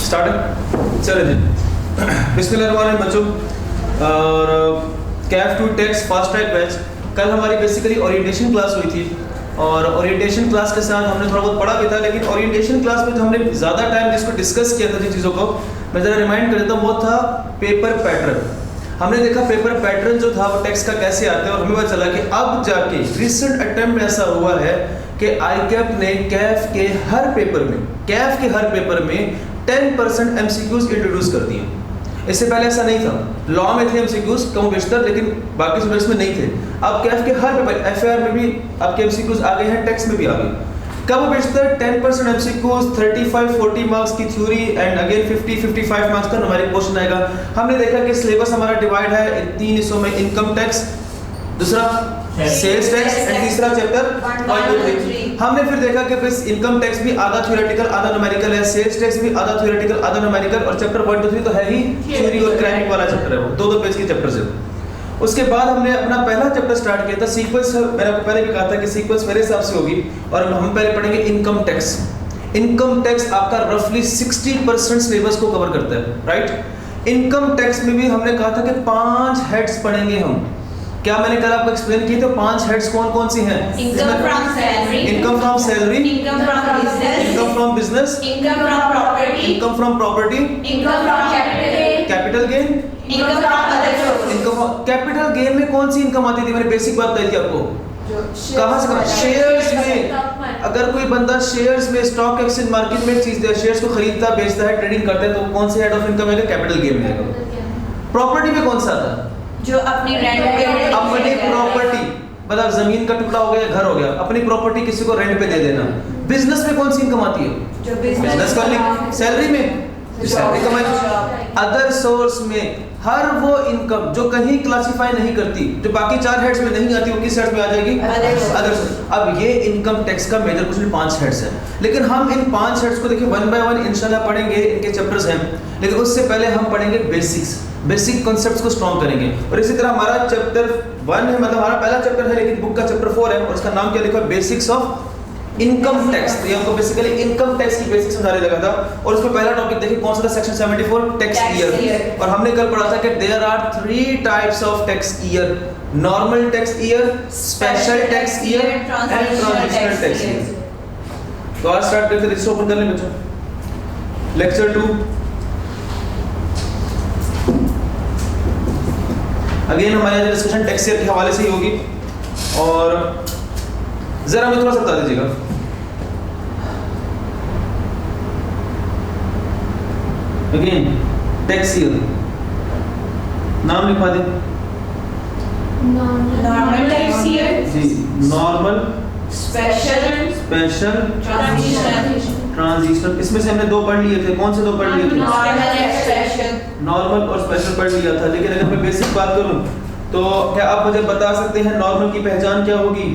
Start चले जी। बिस्मिल्लाहिर्रहमानिर्रहीम बच्चों, और CAF two tax fast track batch. कल हमारी बेसिकली ओरिएंटेशन क्लास हुई थी और ओरिएंटेशन क्लास के साथ हमने थोड़ा बहुत पढ़ा भी था, लेकिन ओरिएंटेशन क्लास में जो हमने ज़्यादा टाइम जिसको डिस्कस किया था जिन चीज़ों को मैं ज़रा रिमाइंड कर देता हूँ, वो था पेपर पैटर्न। हमने देखा पेपर पैटर्न जो था वो टेक्स्ट का कैसे आता है, और हमें पता चला कि अब जाके रिसेंट अटेम्प्ट में ऐसा हुआ है कि आईकैप ने कैफ के हर पेपर में 10% एमसीक्यूज इंट्रोड्यूस कर दिए। इससे पहले ऐसा नहीं था, लॉ में थे एमसीक्यूज कम बेशतर, लेकिन बाकी सब्जेक्ट्स में नहीं थे। अब कैफ के हर पेपर, एफएआर में भी आपके एमसीक्यूज आ गए हैं, टेक्स्ट में भी आ गए। कम बेशतर 10% एमसीक्यूज, 35-40 मार्क्स की थ्योरी एंड अगेन 50-55 मार्क्स का न्यूमेरिक क्वेश्चन आएगा। हमने देखा कि सिलेबस हमारा डिवाइड है इन 3 हिस्सों में, इनकम टैक्स, दूसरा सेल्स टैक्स एंड तीसरा चैप्टर 1 2 3। हमने फिर देखा कि फिर इनकम टैक्स भी आधा थ्योरेटिकल आधा न्यूमेरिकल है, सेल्स टैक्स भी आधा थ्योरेटिकल आधा न्यूमेरिकल, और चैप्टर 1 2 3 तो है ही थ्योरी और क्रैकिंग वाला चैप्टर है, वो 2-2 पेज के चैप्टर्स है। उसके बाद हमने अपना पहला चैप्टर स्टार्ट किया था सीक्वेंस। मैंने आपको पहले भी कहा था कि सीक्वेंस मेरे हिसाब से होगी, और हम पहले पढ़ेंगे इनकम टैक्स। इनकम टैक्स आपका रफली 60% सिलेबस को कवर करता है, राइट। इनकम टैक्स में भी हमने कहा था कि 5 हेड्स पढ़ेंगे हम। क्या मैंने कल आपको एक्सप्लेन किए थे 5 हेड्स कौन सी हैं? Income from salary, income from salary, income from business, income from business, income from property, income from property, income from capital gain, income from other sources. Income capital gain में कौन सी income आती थी? मैंने basic बात बताई थी आपको। कहां से? शेयर्स में। अगर कोई बंदा शेयर्स में स्टॉक एक्सचेंज मार्केट में चीज शेयर्स को खरीदता बेचता है, ट्रेडिंग करता है, तो कौन से हेड ऑफ इनकम आएगा? कैपिटल गेन में आएगा। प्रॉपर्टी में कौन सा आता है? जो अपनी रेंट पे, अपनी प्रॉपर्टी, मतलब जमीन का टुकड़ा हो गया, घर हो गया, अपनी प्रॉपर्टी किसी को रेंट पे दे देना। बिजनेस में कौन सी इनकम आती है? जो बिजनेस का सैलरी में सैलरी कमाई। अदर सोर्स में हर वो इनकम जो कहीं क्लासिफाई नहीं करती, जो बाकी 4 हेड्स में नहीं आती, वो किस हेड में आ जाएगी? Other source. अब ये इनकम टैक्स का मेजर क्वेश्चन 5 हेड्स है, लेकिन हम इन 5 हेड्स को देखिए 1 बाय 1 इंशाल्लाह पढ़ेंगे, इनके चैप्टर्स हैं, लेकिन उससे पहले हम पढ़ेंगे बेसिक कॉन्सेप्ट्स को स्ट्रॉन्ग करेंगे। और इसी तरह हमारा चैप्टर 1 है, मतलब हमारा पहला चैप्टर है, लेकिन बुक का चैप्टर 4 है, और उसका नाम क्या लिखा है? Basics of income tax. तो ये हमको बेसिकली इनकम टैक्स की बेसिक्स समझाने लगा था, और उसमें पहला टॉपिक देखिए कौन सा था? Section 74 tax year. और हमने कल पढ़ा था कि there are 3 types of tax year: normal tax year, special tax year and transitional tax year. तो आज स्टार्ट करते हैं, रजिस्टर ओपन कर लें बच्चों। लेक्चर 2 अगेन हमारे डिस्कशन टैक्स ईयर के हवाले से ही होगी, और जरा हमें थोड़ा सा बता दीजिएगा, अगेन टैक्स ईयर नाम लिखवा दें। नॉर्मल टैक्स ईयर जी, नॉर्मल, स्पेशल ट्रांजिशनल। इसमें से हमने 2 पढ़ लिए थे, कौन से 2 पढ़ लिए थे? नॉर्मल और स्पेशल पढ़ लिया था, लेकिन अगर मैं बेसिक बात करूं तो क्या आप मुझे बता सकते हैं नॉर्मल की पहचान क्या होगी?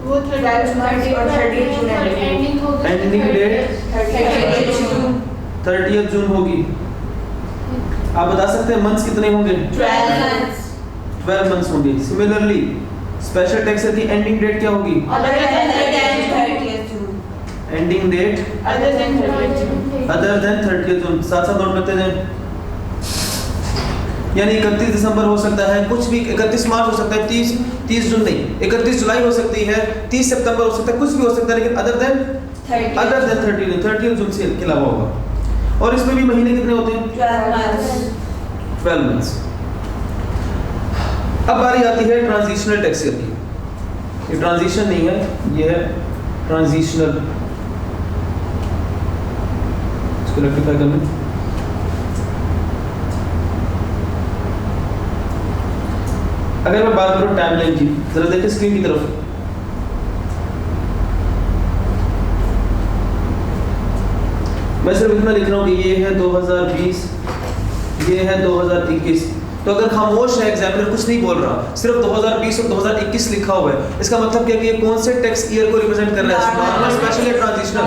वो 30 और 30 जून एंडिंग डेट 30 जून होगी। आप बता सकते हैं मंथ्स कितने होंगे? 12 मंथ्स होंगे। सिमिलरली स्पेशल टैक्स की एंडिंग डेट क्या होगी? एंडिंग डेट अदर देन 30 जून। साथ साथ नोट करते जाएं, यानी 31 दिसंबर हो सकता है, कुछ भी 31 मार्च हो सकता है, 30 जून नहीं, 31 जुलाई हो सकती है, 30 सितंबर हो सकता है, कुछ भी हो सकता है, लेकिन अदर देन 30 जून से के अलावा होगा। और इसमें भी महीने कितने होते हैं? 12 मंथ्स। अब बारी आती है ट्रांजिशनल टैक्स ईयर की। ये ट्रांजिशन नहीं है, ये है ट्रांजिशनल। इसको रेक्टिफाई करना। अगर मैं बात करूं टाइमलाइन की, जरा देखिए स्क्रीन की तरफ। मैं सिर्फ इतना लिख रहा हूं कि ये है 2020, ये है 2021। तो अगर खामोश है एग्जामिनर, कुछ नहीं बोल रहा, सिर्फ 2020 और 2021 लिखा हुआ है, इसका मतलब क्या कि ये कौन से टैक्स ईयर को रिप्रेजेंट कर रहा है? नॉर्मल, स्पेशल या ट्रांजिशनल?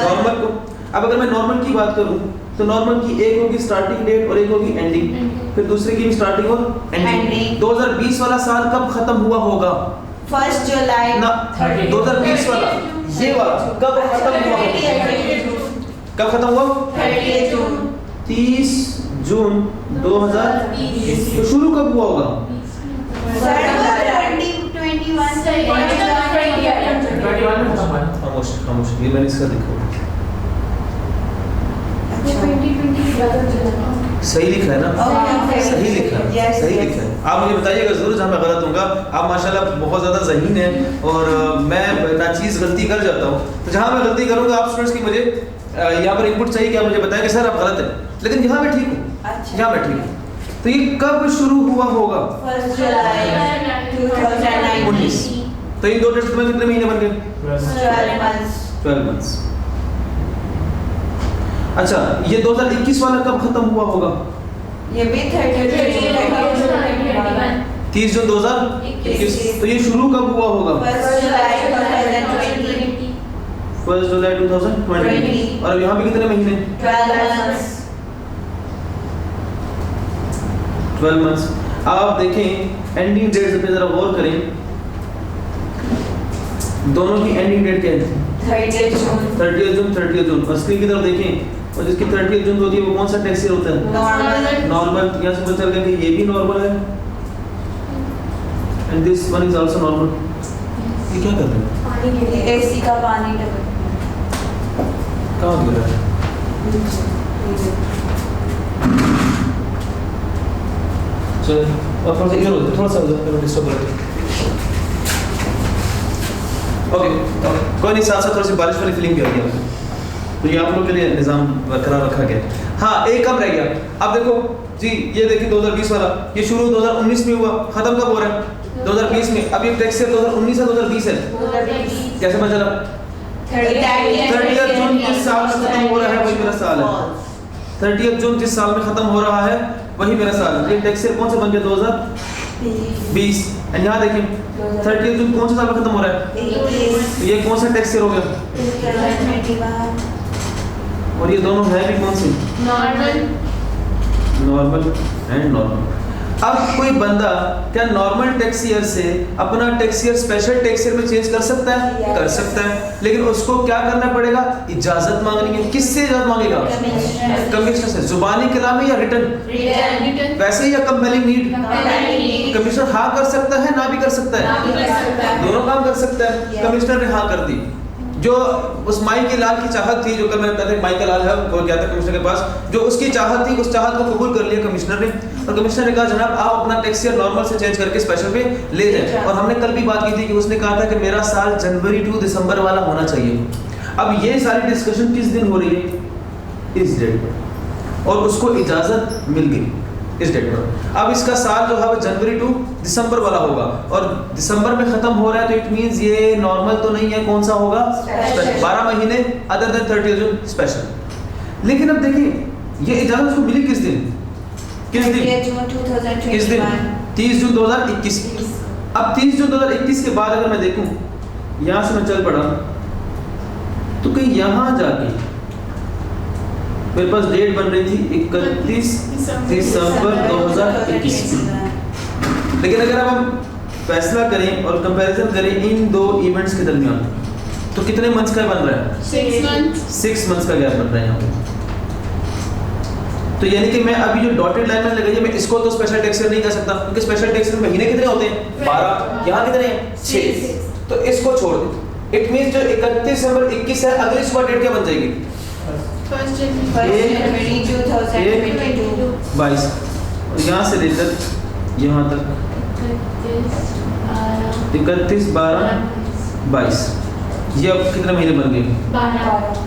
नॉर्मल को। अब अगर मैं नॉर्मल की बात करूं तो नॉर्मल की एक होगी स्टार्टिंग डेट और एक होगी एंडिंग, फिर दूसरे की भी स्टार्टिंग और एंडिंग। 2020 वाला साल कब खत्म हुआ होगा? 1 जुलाई ना, 2020 वाला ये वाला कब खत्म हुआ होगा? कब खत्म हुआ? 30 जून। 30 जून 2020। तो शुरू कब हुआ होगा? खामोश खामोश, ये मैंने इसका देखा सही लिखा है ना? सही लिखा है, सही लिखा है। आप मुझे बताइएगा जरूर जहाँ मैं गलत हूँगा। आप माशाल्लाह बहुत ज़्यादा ज़हीन हैं और मैं नाचीज़ गलती कर जाता हूँ, तो जहाँ मैं गलती करूँगा आप स्टूडेंट्स की मुझे यहाँ पर इनपुट चाहिए कि आप मुझे बताएं कि सर आप गलत हैं, लेकिन यहाँ मैं ठीक हूँ, यहाँ मैं ठीक हूँ। तो ये कब शुरू हुआ होगा? 1 जुलाई 2019। तो इन दो टेस्ट में कितने महीने बन गए? 12 मंथ्स। अच्छा, ये 2021 वाला कब खत्म हुआ होगा? ये भी 30 जून 2021। तो ये शुरू कब हुआ होगा? 1 जुलाई 2020। और अब यहाँ पे कितने महीने? 12 मंथ्स। अब आप देखें एंडिंग डेट पे जरा गौर करें, दोनों की एंडिंग डेट क्या है? 30 जून। और स्क्रीन की तरफ देखें, और जिसकी 30 जून होती है वो कौन सा टैक्स ईयर होता है? नॉर्मल। यहाँ से पता चल गया कि ये भी नॉर्मल है and this one is also normal. ये क्या कर रहे हैं? एसी का पानी कहाँ गिर रहा है? चल और थोड़ा सा इधर हो जाए, थोड़ा सा उधर डिस्टर्ब हो रहा है। ओके कोई नहीं, साथ साथ थोड़ी सी बारिश वाली फीलिंग भी आ गई, तो ये आप लोग के लिए निज़ाम बरकरार रखा गया। हाँ, एक कब रह गया? अब देखो जी, ये देखिए 2020 वाला, ये शुरू 2019 में हुआ, खत्म कब हो रहा है? 2020 में। अब ये टैक्स ईयर 2019 है 2020 है, कैसे पता चला? 30 जून जिस साल में खत्म हो रहा है वही मेरा साल है। 30 जून जिस साल में खत्म हो रहा है वही मेरा साल है। ये टैक्स ईयर कौन सा बन गया? 2020। एंड यहाँ देखिए 30 जून कौन सा साल में खत्म हो रहा है? तो ये कौन सा टैक्स ईयर हो गया? और ये दोनों है भी कौन से? Normal and normal. अब कोई बंदा क्या नॉर्मल टैक्स ईयर से अपना tax year special tax year में चेंज कर सकता है? कर सकता है, लेकिन उसको क्या करना पड़ेगा? इजाजत मांगनी है। किससे इजाजत मांगेगा? कमिश्नर से। जुबानी कलामी या रिटर्न? वैसे या कंपेलिंग नीड? कमिश्नर हाँ कर सकता है, ना भी कर सकता है, दोनों काम कर सकता है। कमिश्नर ने हाँ कर दी, जो उस माई के लाल की चाहत थी, जो कल मैंने बताया माई का लाल है वो गया था कमिश्नर के पास, जो उसकी चाहत थी उस चाहत को कबूल कर लिया कमिश्नर ने। और कमिश्नर ने कहा जनाब आप अपना टैक्स ईयर नॉर्मल से चेंज करके स्पेशल पे ले जाएं। और हमने कल भी बात की थी कि उसने कहा था कि मेरा साल जनवरी टू दिसंबर वाला होना चाहिए। अब ये सारी डिस्कशन किस दिन हो रही है? इस डेट पर, और उसको इजाजत मिल गई इस डेट पर। अब इसका साल जो है वो जनवरी टू दिसंबर वाला होगा, और दिसंबर में खत्म हो रहा है, तो इट मींस ये नॉर्मल तो नहीं है, कौन सा होगा? स्पेशल। 12 महीने अदर देन 30 जून स्पेशल। लेकिन अब देखिए ये इजाजत उसको मिली किस दिन? किस दिन? 30 जून 2021। अब 30 जून 2021 के बाद अगर मैं देखूं, यहाँ से मैं चल पड़ा तो कहीं यहाँ जाके मेरे पास डेट बन रही थी 31 दिसंबर 2021। लेकिन अगर अब हम फैसला करें और कंपैरिजन करें इन दो इवेंट्स के दरमियान, तो कितने मंथ्स का बन रहा है? 6 मंथ्स का गैप बन रहा है यहाँ पे। तो यानी कि मैं अभी जो डॉटेड लाइन में लगाई है, मैं इसको तो स्पेशल टैक्स ईयर नहीं कर सकता, क्योंकि स्पेशल टैक्स ईयर महीने कितने होते हैं? 12। यहाँ कितने हैं? 6। तो इसको छोड़ दे। इट मींस जो 31 दिसंबर 21 है, अगली सुबह डेट क्या बन जाएगी? 22। और यहाँ से लेकर यहाँ तक 31/12/22। ये अब कितने महीने बन गए? 12।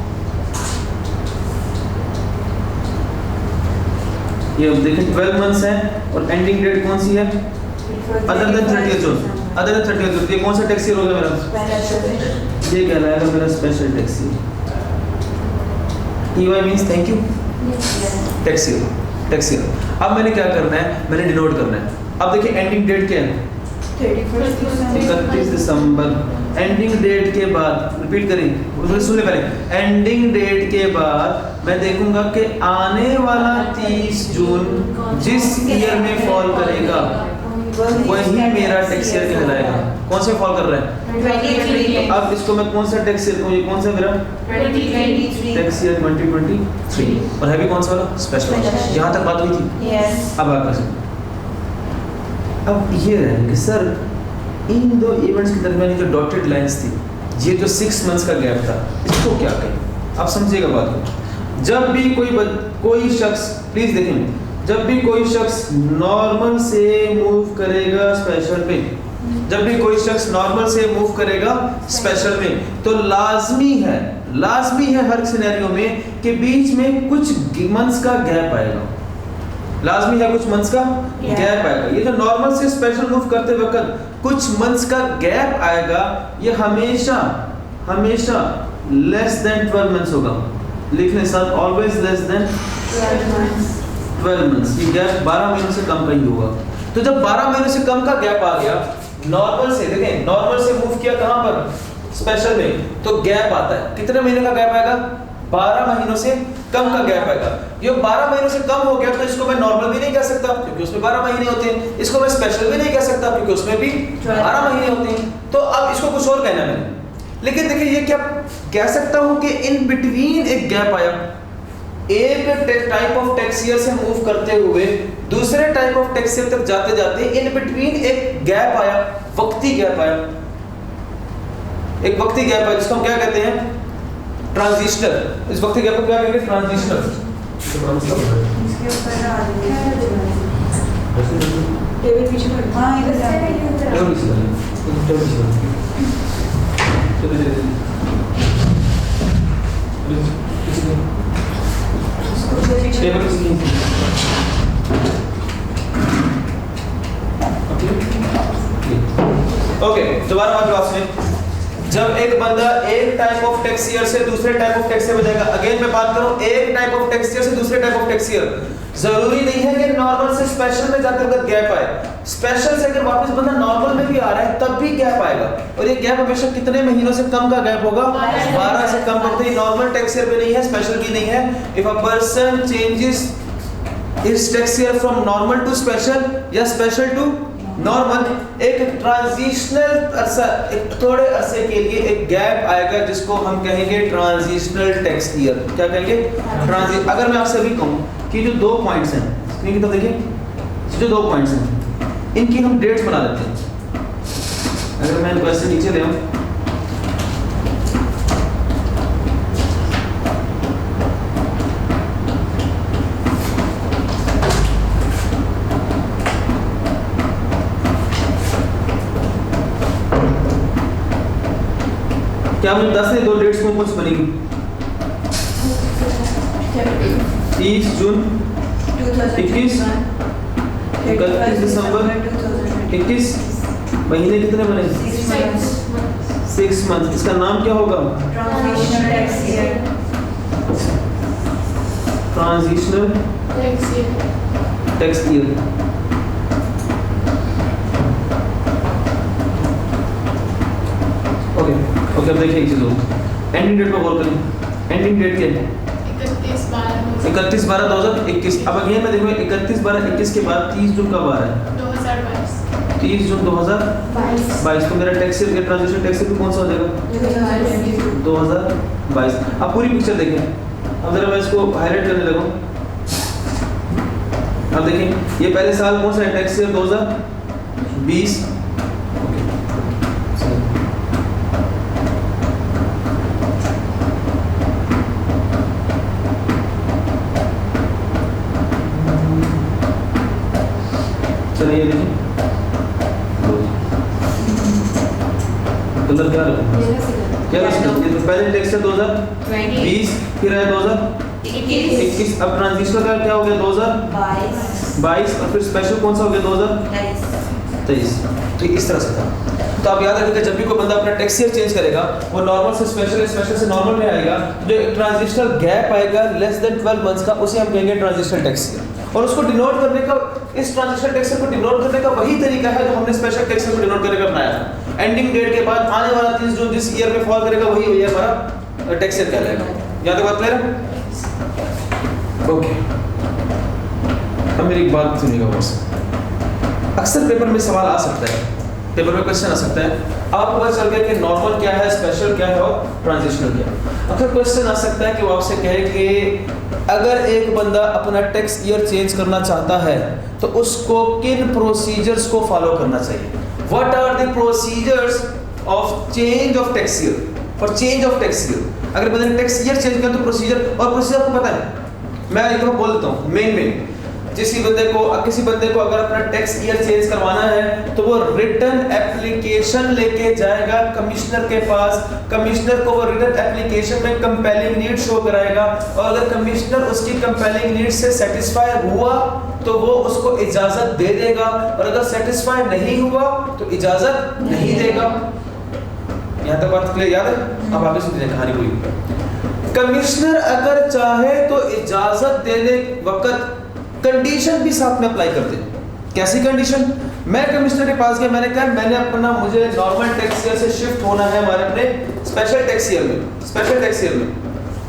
ये अब देखें 12 मंथ्स हैं, और एंडिंग डेट कौन सी है? अदर देन 30 जून। अदर देन 30 जून। ये कौन सा टैक्स ईयर होगा मेरा? ये कहलाएगा मेरा special tax year. EY means thank you, tax year. अब मैंने क्या करना है? मैंने डिनोट करना है। अब देखिए एंडिंग डेट क्या है? 31 दिसंबर। एंडिंग डेट के बाद रिपीट करें, उसमें सुन ले पहले। एंडिंग डेट के बाद मैं देखूंगा कि आने वाला 30 जून जिस ईयर में फॉल करेगा वही मेरा टैक्स ईयर कहलाएगा। कौन से फॉल कर रहा है? 23। अब इसको मैं कौन सा टैक्स ईयर कहूँ? ये कौन सा मेरा 23। टैक्स ईयर 2023 और है भी कौन सा वाला? स्पेशल वाला। यहाँ तक बात हुई थी। Yes. अब आगे से अब ये रहे कि सर इन दो इवेंट्स के दरमियान जो डॉटेड लाइंस थी, ये जो 6 मंथ्स का गैप था, इसको क्या कहें? आप समझिएगा बात को। जब भी कोई शख्स, प्लीज देखें, जब भी कोई शख्स नॉर्मल से मूव करेगा स्पेशल में, जब भी कोई शख्स नॉर्मल से मूव करेगा स्पेशल में, तो लाजमी है हर सिनेरियो में कि बीच में कुछ मंथ्स का गैप आएगा। लाजमी है कुछ मंथ्स का गैप आएगा। ये जो नॉर्मल से स्पेशल मूव करते वक्त कुछ मंथ्स का गैप आएगा, ये हमेशा लेस देन 12 मंथ्स होगा। लिखने साथ ऑलवेज लेस देन 12 मंथ्स। ये गैप 12 महीनों से कम का ही होगा। तो जब 12 महीनों से कम का गैप आ गया नॉर्मल से, देखें नॉर्मल से मूव किया कहां पर? स्पेशल में, तो गैप आता है। कितने महीने का गैप आएगा? 12 महीनों से कम का गैप आएगा। ये 12 महीनों से कम हो गया तो इसको मैं नॉर्मल भी नहीं कह सकता क्योंकि उसमें 12 महीने होते हैं। इसको मैं स्पेशल भी नहीं कह सकता क्योंकि उसमें भी 12 महीने होते हैं। तो अब इसको कुछ और कहना मैंने, लेकिन देखिए ये क्या कह सकता हूं कि इन बिटवीन एक गैप आया। एक टाइप ऑफ टैक्स ईयर से मूव करते हुए दूसरे टाइप ऑफ टैक्स ईयर तक जाते जाते इन बिटवीन एक गैप आया, वक्ती गैप आया। एक वक्ती गैप है जिसको हम क्या कहते हैं? ट्रांजिशनल। इस वक्ती गैप को क्या कहेंगे? ट्रांजिशनल। इसके ऊपर आ टेबल पीछे पड़। हां इधर जा। ओके, दोबारा बात सुनिए। जब एक बंदा एक टाइप ऑफ टैक्स ईयर से दूसरे टाइप ऑफ टैक्स ईयर में जाएगा, अगेन मैं बात करूं एक टाइप ऑफ टैक्स ईयर से दूसरे टाइप ऑफ टैक्स ईयर, जरूरी नहीं है कि नॉर्मल से स्पेशल में जाते वक्त गैप आए। स्पेशल से अगर वापस बंदा नॉर्मल में भी आ रहा है तब भी गैप आएगा, और ये गैप हमेशा कितने महीनों से कम का गैप होगा? 12 से कम होते ही। नॉर्मल टैक्स ईयर में नहीं है, स्पेशल की नहीं है। If a person changes his tax year from normal to special या स्पेशल टू नॉर्मल, एक ट्रांजिशनल अरसा, एक थोड़े अरसे के लिए एक गैप आएगा जिसको हम कहेंगे ट्रांजिशनल टैक्स ईयर। क्या कहेंगे? अगर मैं आपसे अभी कहूं कि जो 2 पॉइंट्स हैं, स्क्रीन की तरफ देखिए, जो 2 पॉइंट्स हैं इनकी हम डेट्स बना लेते हैं। अगर मैं इनको ऐसे नीचे ले आऊं, क्या मुझे 10 से 2 डेट्स कौन सी बनेगी? 30 जून 21, 31 दिसंबर 21। महीने कितने बने? 6 मंथ। इसका नाम क्या होगा? Transitional tax year. Transitional tax year. Okay, अब देखिए एक चीज और, एंडिंग डेट पर गौर करें। एंडिंग डेट क्या है? 31/12/2021। अब अगेन मैं देखो 31/12/21 के बाद 30 जून कब आ रहा है? 2022। 30 जून 2022। तो मेरा tax year, transition tax year कौन सा हो जाएगा? 2022। अब पूरी पिक्चर देखें। अब जरा मैं इसको हाईलाइट करने लगूं। अब देखें ये पहले साल कौन सा है? Tax year 2020। ये देखिए कलर क्या ये तो पहले टैक्स है 2020, फिर है 2021। अब ट्रांजिशनल का क्या हो गया? 2022। और फिर स्पेशल कौन सा हो गया? 2023। तो इस तरह से था। तो आप याद रखिएगा जब भी कोई बंदा अपना टैक्स ईयर चेंज करेगा वो नॉर्मल से स्पेशल, स्पेशल से नॉर्मल में आएगा, जो ट्रांजिशनल गैप आएगा लेस देन 12 मंथ्स का, उसे हम कहेंगे ट्रांजिशनल टैक्स ईयर। और उसको डिनोट करने का, इस ट्रांजिशनल टैक्स को डिनोट करने का वही तरीका है जो हमने स्पेशल टैक्स को डिनोट करने का अपनाया था। एंडिंग डेट के बाद आने वाला 30 जून जिस ईयर में फॉल करेगा वही हुई हमारा टैक्स ईयर कहलाएगा। यहाँ तक बात क्लियर है? ओके, अब मेरी एक बात सुनिएगा बस। अक्सर पेपर में सवाल आ सकता है, पेपर में क्वेश्चन आ सकता है, आपको पता चल गया कि नॉर्मल क्या है, स्पेशल क्या है और ट्रांजिशनल क्या है। अगर क्वेश्चन आ सकता है कि वो आपसे कहे कि अगर एक बंदा अपना टैक्स ईयर चेंज करना चाहता है तो उसको किन प्रोसीजर्स को फॉलो करना चाहिए। What are the procedures of change of tax year, for change of tax year. अगर बंदे ने टैक्स ईयर चेंज किया तो प्रोसीजर, और प्रोसीजर आपको पता है, मैं एक बार बोल देता हूँ मेन किसी बंदे को अगर अपना टैक्स ईयर चेंज करवाना है तो वो रिटन एप्लीकेशन लेके जाएगा कमिश्नर के पास। कमिश्नर को वो रिटन एप्लीकेशन में कंपेलिंग नीड शो कराएगा और अगर कमिश्नर उसकी कंपेलिंग नीड से सेटिस्फाई हुआ तो वो उसको इजाजत दे देगा और अगर सेटिस्फाई नहीं हुआ तो इजाजत नहीं देगा। यहाँ तक बात क्लियर याद है? अब आगे सुनिए कहानी पूरी। कमिश्नर अगर चाहे तो इजाजत देने वक्त कंडीशन भी साथ में अप्लाई करते हैं। कैसी कंडीशन? मैं कमिश्नर के पास गया, मैंने कहा मुझे नॉर्मल टैक्स ईयर से शिफ्ट होना है हमारे अपने स्पेशल टैक्स ईयर में,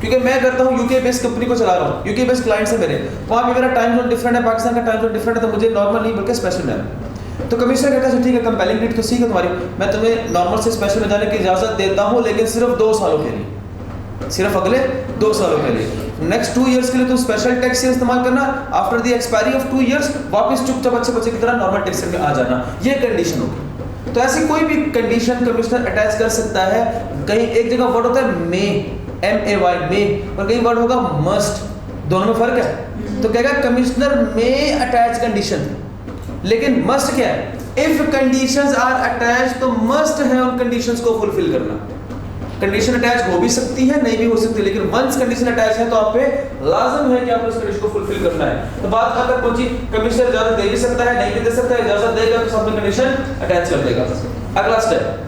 क्योंकि मैं करता हूँ यूके बेस्ड कंपनी को चला रहा हूँ, यूके बेस्ड क्लाइंट है मेरे, वहाँ पे मेरा टाइम जोन डिफरेंट है, पाकिस्तान का टाइम जोन डिफरेंट है, तो मुझे नॉर्मल नहीं बल्कि स्पेशल में है। तो कमिश्नर कहता है ठीक है, कंपेलिंग नीड तो सीख है तुम्हारी, मैं तुम्हें नॉर्मल से स्पेशल में जाने की इजाजत देता हूँ, लेकिन सिर्फ 2 सालों के लिए, सिर्फ अगले 2 सालों के लिए। नेक्स्ट 2 इयर्स के लिए तुम स्पेशल टैक्स ईयर इस्तेमाल करना, after the expiry of 2 years वापस चुपचाप अच्छे बच्चे की तरह नॉर्मल टैक्स ईयर में आ जाना, ये कंडीशन होगी। तो ऐसी कोई भी कंडीशन कमिश्नर अटैच कर सकता है। कहीं एक जगह वर्ड होता है मे, MAY मे, और कहीं वर्ड होगा मस्ट, दोनों में फर्क है। तो कहेगा कमिश्नर मे अटैच कंडीशन, लेकिन मस्ट क्या है? इफ कंडीशंस आर अटैच तो मस्ट है उन कंडीशंस को फुलफिल करना। कंडीशन अटैच हो भी सकती है, नहीं भी हो सकती, लेकिन वंस कंडीशन अटैच है तो आप पे लाजम है कि आपको उस कंडीशन को फुलफिल करना है। तो बात अगर पहुंची, कमिश्नर इजाजत दे भी सकता है, नहीं भी दे सकता है, इजाजत देगा तो साथ में कंडीशन अटैच कर देगा। अगला स्टेप,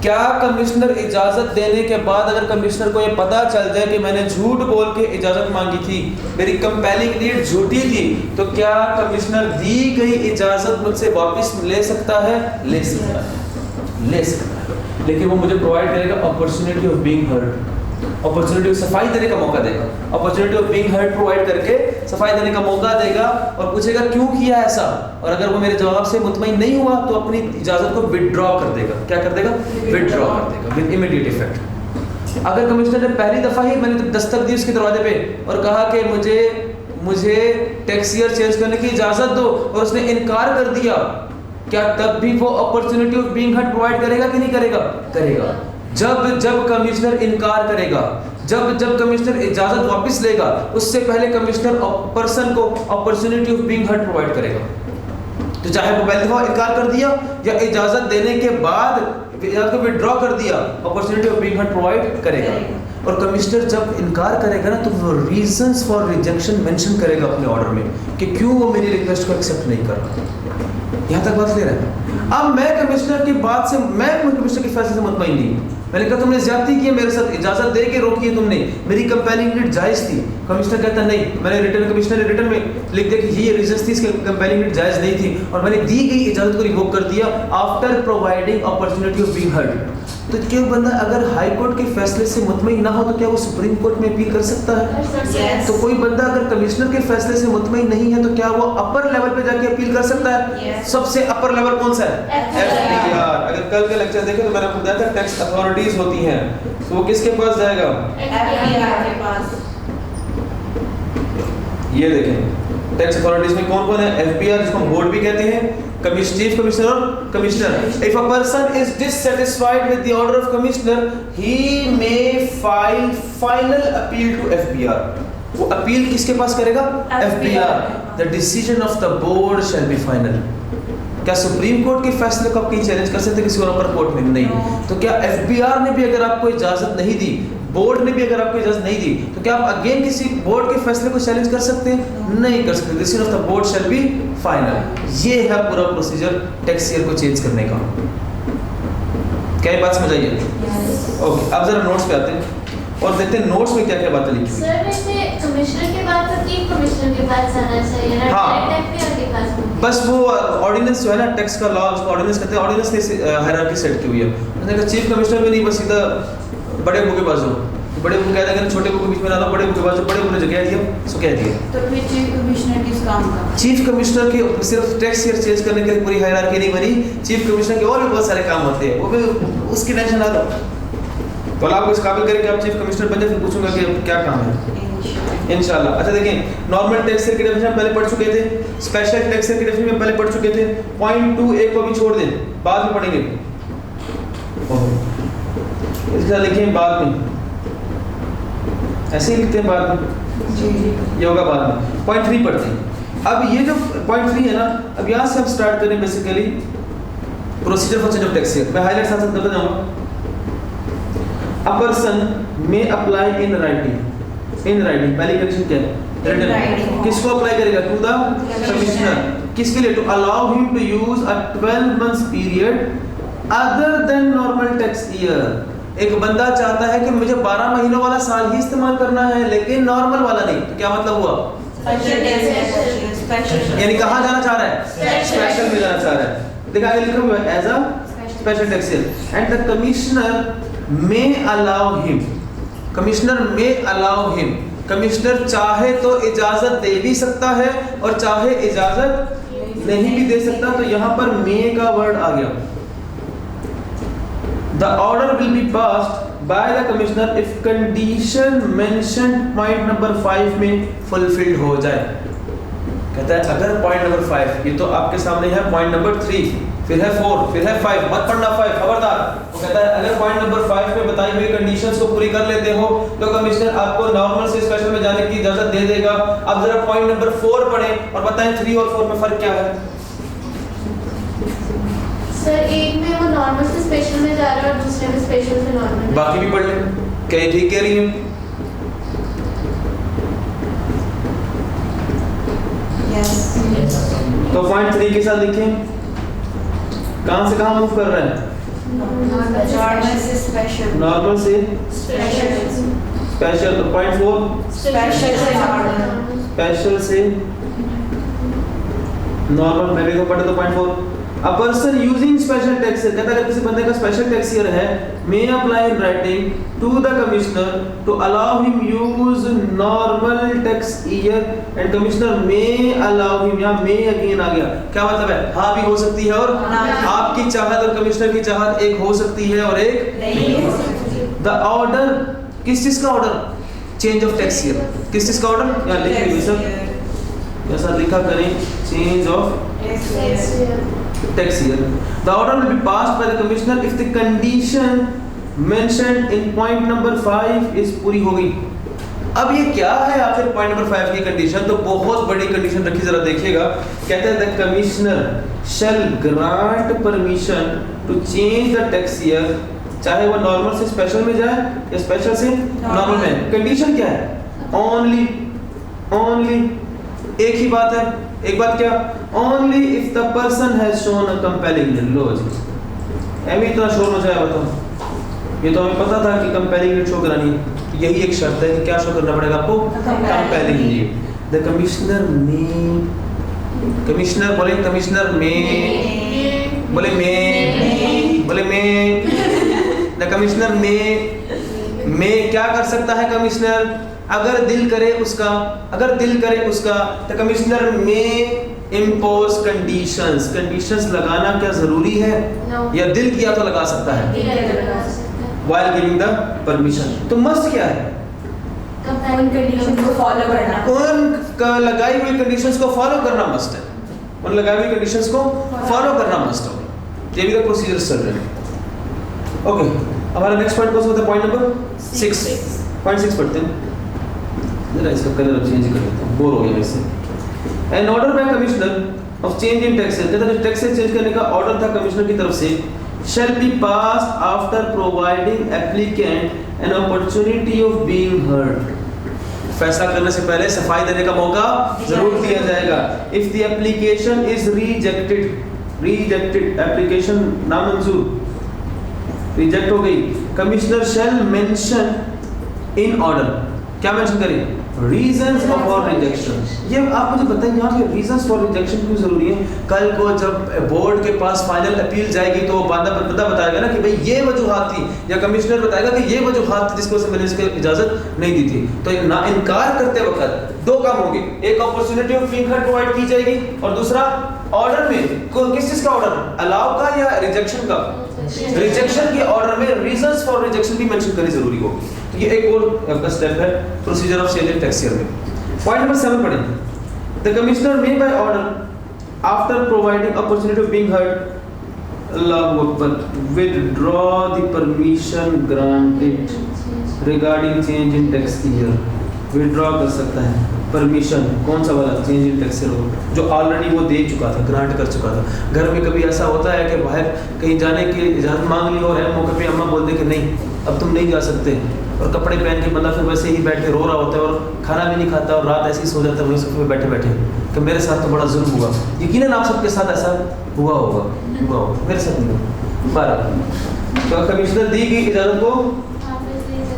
क्या कमिश्नर इजाजत देने के बाद अगर कमिश्नर को ये पता चल जाए कि मैंने झूठ बोल के इजाजत मांगी थी, मेरी कंपेलिंग नीड झूठी थी, तो क्या कमिश्नर दी गई इजाजत मुझसे वापस ले सकता है? ले सकता है, ले सकता है, लेकिन वो मुझे प्रोवाइड करेगा opportunity of being heard, opportunity सफाई देने का मौका देगा, opportunity of being heard provide करके सफाई देने का मौका देगा और पूछेगा क्यों किया ऐसा, और अगर वो मेरे जवाब से मुतमईन नहीं हुआ तो अपनी इजाजत को विथड्रॉ कर देगा। क्या कर देगा? विथड्रॉ कर देगा विद इमीडिएट इफेक्ट। अगर कमिश्नर ने पहली दफा ही मैंने दस्तक दी उसके दरवाजे पे और कहा कि मुझे टैक्स ईयर चेंज करने की इजाजत दो और उसने इनकार कर दिया, क्या तब भी वो opportunity of being heard provide करेगा कि नहीं करेगा? करेगा। जब कमिश्नर इनकार करेगा, जब कमिश्नर इजाजत वापस लेगा, उससे पहले कमिश्नर पर्सन को opportunity of being heard provide करेगा। तो चाहे वो पहले दफा इनकार कर दिया या इजाजत देने के बाद इजाजत को विथड्रॉ कर दिया, opportunity of being heard provide करेगा। और कमिश्नर जब इनकार करेगा ना तो वो रीजंस फॉर रिजेक्शन मेंशन करेगा अपने ऑर्डर में कि क्यों वो मेरी रिक्वेस्ट को एक्सेप्ट नहीं कर रहा। यहाँ तक बात क्लियर है? अब मैं कमिश्नर की बात से, मैं कमिश्नर के फैसले से मुतमईन नहीं, मैंने कहा तुमने ज्यादती की है मेरे साथ, इजाजत दे के रोकी है तुमने, मेरी कंपेलिंग नीड जायज थी। कमिश्नर कहता नहीं, मैंने कमिश्नर ने रिटर्न में लिख दिया कि ये रीजंस थी, इसकी कंपेलिंग नीड जायज नहीं थी और मैंने दी गई इजाजत को रिवोक कर दिया after providing opportunity of being heard. तो क्यों बंदा अगर हाई कोर्ट के फैसले से मुतमईन ना हो तो क्या वो सुप्रीम कोर्ट में अपील कर सकता है? Yes. तो कोई बंदा अगर कमिश्नर के फैसले से मुतमईन नहीं है तो क्या वो अपर लेवल पे जाके अपील कर सकता है? Yes. सबसे अपर लेवल कौन सा है? FBR। अगर कल के लेक्चर देखें तो मैंने आपको बताया था टैक्स अथॉरिटीज होती हैं, तो वो किसके पास जाएगा? FBR के पास। ये देखें टैक्स अथॉरिटीज में कौन कौन है? FBR, जिसको हम बोर्ड भी कहते हैं, चीफ कमिश्नर और commissioner. If a person is dissatisfied with the order of commissioner, he may file final appeal to FBR। वो अपील किसके पास करेगा? FBR। The decision of the board shall be final. क्या supreme court के फैसले को आप कहीं चैलेंज कर सकते हैं किसी और अपर कोर्ट में? नहीं। तो क्या FBR ने भी अगर आपको इजाजत नहीं दी, बोर्ड ने भी अगर आपको इजाजत नहीं दी, तो क्या आप अगेन किसी बोर्ड के फैसले को चैलेंज कर सकते हैं? नहीं कर सकते। Decision of the board shall be final. ये है पूरा प्रोसीजर टैक्स ईयर को चेंज करने का। क्या ये बात समझ आई है? ओके, अब जरा नोट्स पे आते हैं और देखते हैं नोट्स में क्या क्या बातें लिखी हुई। सर वैसे कमिश्नर के बाद तो चीफ कमिश्नर के पास जाना चाहिए ना, हाँ। डायरेक्ट FBR के पास नहीं। बस वो ऑर्डिनेंस जो है ना, टैक्स का लॉ, उसको ऑर्डिनेंस कहते हैं, ऑर्डिनेंस ने हायरार्की सेट की हुई है। मैंने कहा चीफ कमिश्नर में नहीं, बस सीधा बड़े अबू के पास हो, बड़े बुक कह देंगे छोटे बुक के बीच में डालो, बड़े बुक के बाद बड़े बुक ने जो कह दिया सो कह दिया। तो फिर चीफ कमिश्नर किस काम का? चीफ कमिश्नर की सिर्फ टैक्स ईयर चेंज करने के लिए पूरी हायरार्की नहीं बनी, चीफ कमिश्नर के और भी बहुत सारे काम होते हैं, वो भी उसकी टेंशन ना लो। तो आपको इस काबिल करें कि आप चीफ कमिश्नर बन जाए, फिर पूछूंगा कि क्या काम है इंशाल्लाह। अच्छा देखिए, नॉर्मल टैक्स की डेफिनेशन पहले पढ़ चुके थे, स्पेशल टैक्स की डेफिनेशन में पहले पढ़ चुके थे। पॉइंट 2 एक को भी छोड़ दें, बाद में पढ़ेंगे। इसका देखिए बाद में ऐसे ही लिखते हैं, बाद में जी ये होगा बाद में। पॉइंट 3 पढ़ते हैं। अब ये जो पॉइंट 3 है ना, अब यहाँ से हम स्टार्ट करें basically procedure for change of tax year. मैं हाईलाइट साथ साथ करता जाऊंगा। A person may apply in writing, पहली कंडीशन क्या है? writing. किसको अप्लाई करेगा? To the commissioner. किसके लिए? To allow him to use a 12 months period other than normal tax year. एक बंदा चाहता है कि मुझे 12 महीनों वाला साल ही इस्तेमाल करना है, लेकिन नॉर्मल वाला नहीं। तो क्या मतलब हुआ? स्पेशल यानी कहाँ जाना चाह रहा है? स्पेशल में जाना चाह रहा है। देखा आगे लिखा हुआ है as a special tax year and the commissioner may allow him. Commissioner may allow him, commissioner चाहे तो इजाजत दे भी सकता है और चाहे इजाजत नहीं भी दे सकता। तो यहाँ पर मे का वर्ड आ गया। The order will be passed by the commissioner if condition mentioned point number 5 में fulfilled हो जाए। कहता है अगर point number 5, ये तो आपके सामने है point number 3, फिर है 4, फिर है 5, मत पढ़ना 5, खबरदार। वो कहता है अगर point number 5 में बताई हुई कंडीशंस को पूरी कर लेते हो तो कमिश्नर आपको नॉर्मल से स्पेशल में जाने की इजाजत दे देगा। अब जरा point number 4 पढ़ें और बताएं 3 और 4 में फर्क क्या है। सर एक में वो नॉर्मल से स्पेशल में जा रहा है और दूसरे में स्पेशल से नॉर्मल। बाकी भी पढ़ लें, क्या ये ठीक कह रही है? तो पॉइंट 3 के साथ लिखें, कहां से कहां मूव कर रहा है? नॉर्मल से स्पेशल, नॉर्मल से स्पेशल स्पेशल। तो पॉइंट 4 स्पेशल से नॉर्मल, स्पेशल से नॉर्मल। मैंने तो पढ़ा तो point 4 a person using special tax year, कहता है किसी बंदे का स्पेशल टैक्स ईयर है, may apply in writing to the commissioner to allow him use normal tax year and commissioner may allow him. यहाँ मे अगेन आ गया, क्या मतलब है? हाँ भी हो सकती है और आपकी चाहत और कमिश्नर की चाहत एक हो सकती है और एक नहीं हो सकती। द ऑर्डर, किस चीज का order? Change of tax year. किस चीज का ऑर्डर? यहाँ लिख लीजिए सब, ऐसा लिखा करें, change of tax year. The order will be passed by the commissioner if the condition mentioned in point number 5 is पूरी हो गई। अब ये क्या है आखिर point number 5 की कंडीशन? तो बहुत बड़ी कंडीशन रखी, जरा देखिएगा। कहते हैं the commissioner shall grant permission to change the tax year, चाहे वो नॉर्मल से स्पेशल में जाए या स्पेशल से नॉर्मल में। कंडीशन क्या है? ओनली एक ही बात है। एक बात क्या? Only if the person has shown a compelling logic. एम इतना शोर मचाया बताओ, ये तो हमें पता था कि कंपेलिंग नीड शो करानी है। यही एक शर्त है कि क्या शो करना पड़ेगा आपको? Compelling need. The commissioner may, commissioner बोले, कमिश्नर मे बोले, मे बोले, मे द कमिश्नर मे क्या कर सकता है कमिश्नर? अगर दिल करे उसका, अगर दिल करे उसका, द कमिश्नर में इम्पोज कंडीशंस। कंडीशंस लगाना क्या जरूरी है? No. या दिल किया तो लगा सकता है while giving the permission। तो मस्ट क्या है? उन कंडीशन को फॉलो करना, उन लगाई हुई कंडीशंस को फॉलो करना मस्ट है। उन लगाई हुई कंडीशंस को फॉलो करना मस्ट है। ये भी तो प्रोसीजर चल रहे हैं। ओके, हमारा नेक्स्ट पॉइंट कौन सा होता है? Point number 6। पॉइंट 6 पढ़ते हैं, जरा इसका कलर चेंज कर देता हूं, बोर हो गया इससे। An order by commissioner of change in tax, कहता है टैक्स चेंज करने का ऑर्डर था कमिश्नर की तरफ से, shall be passed after providing applicant an opportunity of being heard। फैसला करने से पहले सफाई देने का मौका जरूर दिया जाएगा। If the application is rejected, application नामंजूर, रिजेक्ट हो गई, commissioner shall mention in order, क्या मेंशन करिए? Reasons for rejection. ये आप मुझे बताइए यहाँ पे रीजंस फॉर रिजेक्शन क्यों जरूरी है? कल को जब बोर्ड के पास फाइनल अपील जाएगी तो बंदा बताएगा ना कि भाई ये वजूहात थी, या कमिश्नर बताएगा कि ये वजूहात थी जिसकी वजह से मैंने इसको इजाजत नहीं दी थी। तो ना इनकार करते वक्त दो काम होंगे, एक opportunity of being heard provide की जाएगी और दूसरा ऑर्डर में किस चीज का ऑर्डर, अलाउ का या रिजेक्शन का? रिजेक्शन के ऑर्डर में रीजंस फॉर रिजेक्शन भी मेंशन करनी जरूरी होगी। तो ये एक और आपका स्टेप है प्रोसीजर ऑफ चेंजिंग टैक्सियर में। पॉइंट नंबर 7 पढ़ें। The commissioner may by order after providing opportunity of being heard अल्लाहू अकबर withdraw the permission granted regarding change in tax year. Withdraw कर सकता है परमिशन, कौन सा वाला? चेंज इन टैक्सियर हो जो ऑलरेडी वो दे चुका था, ग्रांट कर चुका था। घर में कभी ऐसा होता है कि बाहर कहीं जाने की इजाज़त मांग ली और मौके पे अम्मा बोल दे कि नहीं अब तुम नहीं जा सकते, और कपड़े पहन के बंदा फिर वैसे ही बैठ के रो रहा होता है और खाना भी नहीं खाता और रात ऐसे ही सो जाता है वहीं सोफे पे बैठे बैठे कि मेरे साथ तो बड़ा जुल्म हुआ। यकीनन आप सबके साथ ऐसा हुआ होगा, मेरे साथ नहीं हुआ। 12 तो कमिश्नर दी गई इजाज़त को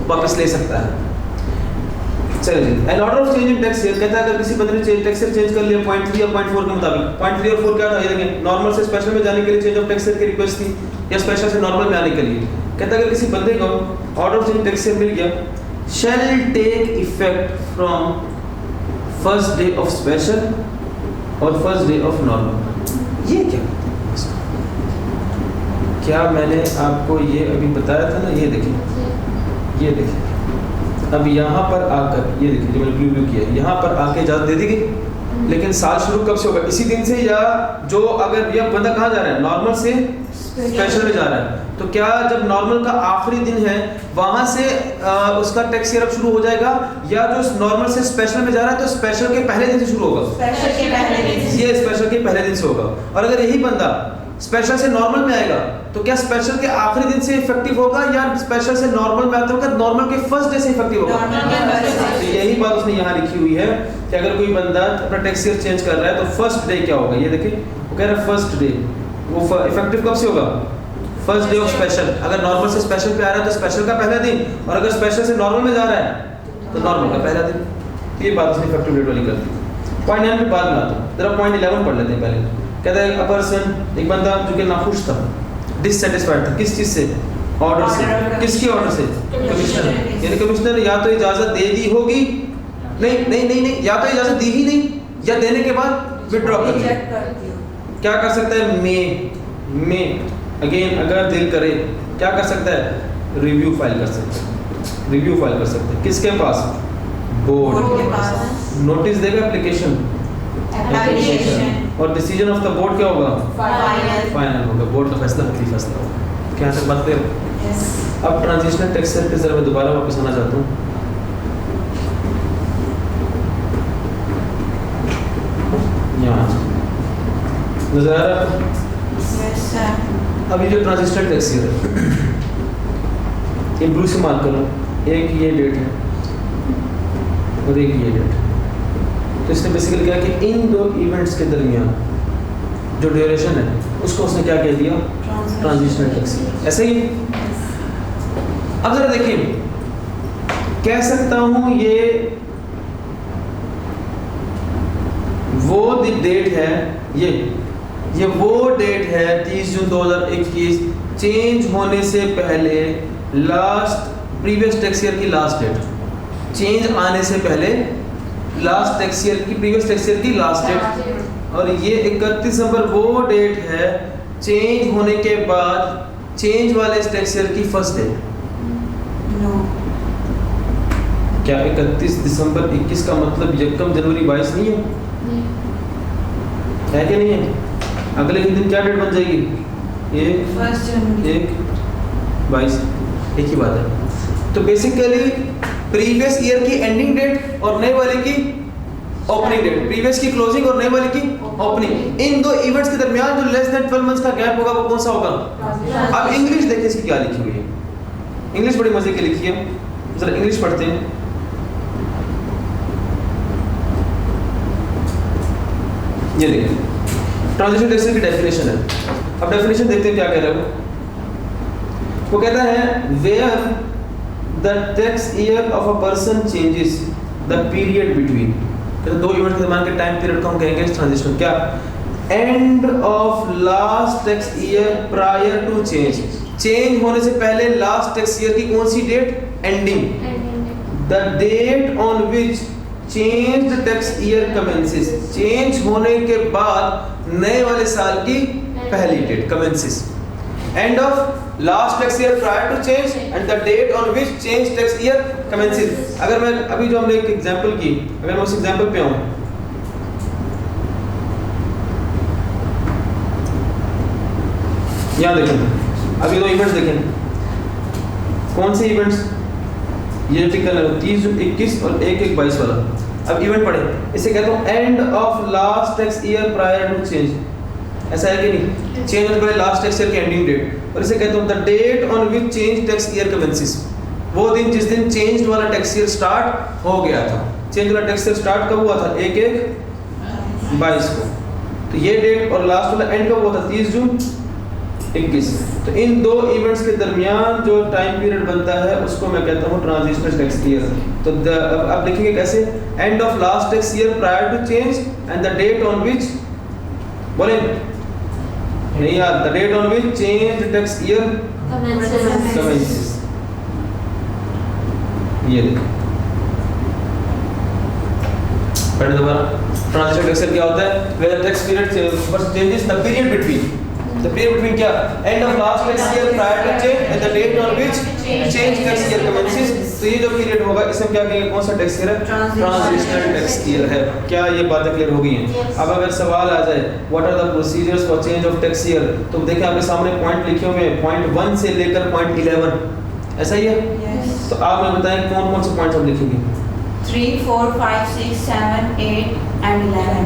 वापस ले सकता है। चलिए, an order of change in tax year कहता है अगर किसी बंदे ने टैक्सियर चेंज कर लिया पॉइंट 3 या पॉइंट 4 के मुताबिक। पॉइंट 3 और 4 क्या था? ये देखिए, नॉर्मल से स्पेशल में जाने के लिए चेंज ऑफ टैक्सियर की रिक्वेस्ट थी या स्पेशल से नॉर्मल में आने के लिए। कहता है अगर किसी बंदे को ऑर्डर ऑफ चेंज टैक्सियर मिल गया, shall take effect from first day of special और फर्स्ट डे ऑफ नॉर्मल। ये क्या मैंने आपको ये अभी बताया था ना? ये देखिए अब यहाँ पर आकर ये देखिए जो मैंने ब्लू किया है, यहाँ पर आके इजाजत दे दी गई, लेकिन साल शुरू कब से होगा? इसी दिन से, या जो अगर ये बंदा कहाँ जा रहा है? नॉर्मल से स्पेशल में जा रहा है, तो क्या जब नॉर्मल का आखिरी दिन है वहां से उसका टैक्स ईयर शुरू हो जाएगा, या जो नॉर्मल से स्पेशल में जा रहा है तो स्पेशल के पहले दिन से शुरू होगा? स्पेशल के पहले दिन से। ये स्पेशल के पहले दिन से होगा। और अगर यही बंदा स्पेशल से नॉर्मल में आएगा तो क्या स्पेशल के आखिरी दिन से इफेक्टिव होगा या स्पेशल से नॉर्मल में आता होगा नॉर्मल के फर्स्ट डे से इफेक्टिव होगा? तो यही बात उसने यहाँ लिखी हुई है कि अगर कोई बंदा अपना टैक्स ईयर चेंज कर रहा है तो फर्स्ट डे क्या होगा? ये देखिए वो कह रहा है फर्स्ट डे, वो इफेक्टिव कब से होगा? First day of special. अगर नॉर्मल से स्पेशल पे आ रहा है तो स्पेशल का पहला दिन, और अगर स्पेशल से नॉर्मल में जा रहा है तो नॉर्मल का पहला दिन। ये बात उसने इफेक्टिव डेट वाली कर दी। पॉइंट 9 पे बाद में आता हूँ, जरा पॉइंट 11 पढ़ लेते हैं पहले। कहता है अ पर्सन, एक बंदा जो कि नाखुश था, डिससैटिस्फाइड था, किस चीज से? ऑर्डर से। किसके ऑर्डर से? कमिश्नर। यानी कमिश्नर ने या तो इजाजत दे दी होगी, नहीं, या तो इजाजत दी ही नहीं, या देने के बाद विथड्रॉ कर दिया। क्या कर सकता है? मे अगेन अगर दिल करे क्या कर सकता है? रिव्यू फाइल कर सकते हैं। किसके पास? बोर्ड के पास। नोटिस देगा एप्लीकेशन, और डिसीजन ऑफ द बोर्ड क्या होगा? फाइनल होगा। बोर्ड का फैसला हकीकी फैसला होगा। क्या तक बात करें? अब ट्रांजिशनल टैक्स पे जरा मैं दोबारा वापस आना चाहता हूँ। यहाँ नजर आ रहा है? अब ये जो ट्रांजिशनल टैक्स है ये ब्लू से मार्क करो, एक ये डेट है और एक ये डेट। तो इसने बेसिकली क्या कि इन दो इवेंट्स के दरमियान जो ड्यूरेशन है उसको उसने क्या कह दिया? Transitional tax. ऐसे ही अब जरा देखिए, कह सकता हूं ये वो डेट है, ये वो डेट है 30 जून 2021 चेंज होने से पहले लास्ट प्रीवियस टैक्स ईयर की लास्ट डेट, चेंज आने से पहले लास्ट टैक्स ईयर की प्रीवियस टैक्स ईयर की लास्ट डेट, और ये 31 दिसंबर वो डेट है चेंज होने के बाद चेंज वाले टैक्स ईयर की फर्स्ट डेट। क्या 31 दिसंबर 21 का मतलब 1 जनवरी 22 नहीं है कि नहीं है? अगले ही दिन क्या डेट बन जाएगी? ये 1/22, एक ही बात है। तो बेसिकली प्रीवियस ईयर की एंडिंग डेट और नए वाले की ओपनिंग डेट, प्रीवियस की क्लोजिंग और नए वाले की ओपनिंग, इन दो इवेंट्स के दरमियान जो लेस देन 12 मंथ्स का गैप होगा वो कौन सा होगा? अब इंग्लिश देखिए इसकी क्या लिखी हुई है। इंग्लिश बड़ी मजे की लिखी है, जरा इंग्लिश पढ़ते हैं। ये देखिए ट्रांजिशन टैक्स की डेफिनेशन है। अब डेफिनेशन देखते हैं क्या कह रहा है वो कहता है where the tax year of a person changes the period between, तो दो इवेंट के दरमियान के टाइम पीरियड को हम कहेंगे ट्रांजिशन। क्या? End of last tax year prior to change, change होने से पहले लास्ट टैक्स ईयर की कौन सी date? Ending. The date on which changed tax year commences, change होने के बाद नए वाले साल की पहली date commences. End of last tax year prior to change and the date on which change tax year commences. अगर मैं अभी जो हमने एक एग्जांपल की, अगर मैं उस एग्जांपल पे आऊं, यहां देखें, अभी दो इवेंट्स देखें, कौन से इवेंट्स? ये टिकल है 30 जून 21 और 1/1/22 वाला। अब इवेंट पढ़े, इसे कहता हूं end of last tax year prior to change, ऐसा है कि नहीं? चेंज होने पहले लास्ट टैक्स ईयर की एंडिंग डेट। और इसे कहता हूं the date on which change tax year commences, वो दिन जिस दिन चेंज्ड वाला टैक्स ईयर स्टार्ट हो गया था। चेंज वाला टैक्स ईयर स्टार्ट कब हुआ था? 1/1/22 को। तो ये डेट और लास्ट वाला एंड कब हुआ था? 30 जून 21। तो इन दो इवेंट्स के दरमियान जो टाइम पीरियड बनता है उसको मैं कहता हूँ ट्रांजिशनल टैक्स ईयर। तो अब लिखेंगे कैसे? End of last tax year prior to change and the date on which, बोले नहीं यार, the date on which change tax year commences. ये देखो, पढ़ने दोबारा। ट्रांजिशनल टैक्स ईयर क्या होता है? Where tax period changes the period between, the period between क्या? End of last tax year prior to change and the date on which change tax year commences। तो ये जो पीरियड होगा इसे हम क्या कहेंगे? कौन सा टैक्स ईयर है? ट्रांजिशनल टैक्स ईयर है। क्या ये बातें क्लियर हो गई हैं? अब अगर सवाल आ जाए what are the procedures for change of tax year, तो देखिए आपके सामने पॉइंट लिखे हुए हैं, पॉइंट 1 से लेकर पॉइंट 11, ऐसा ही है? तो आप मैं बताएं कौन कौन से पॉइंट्स हम लिखेंगे? 3, 4, 5, 6, 7, 8 and 11।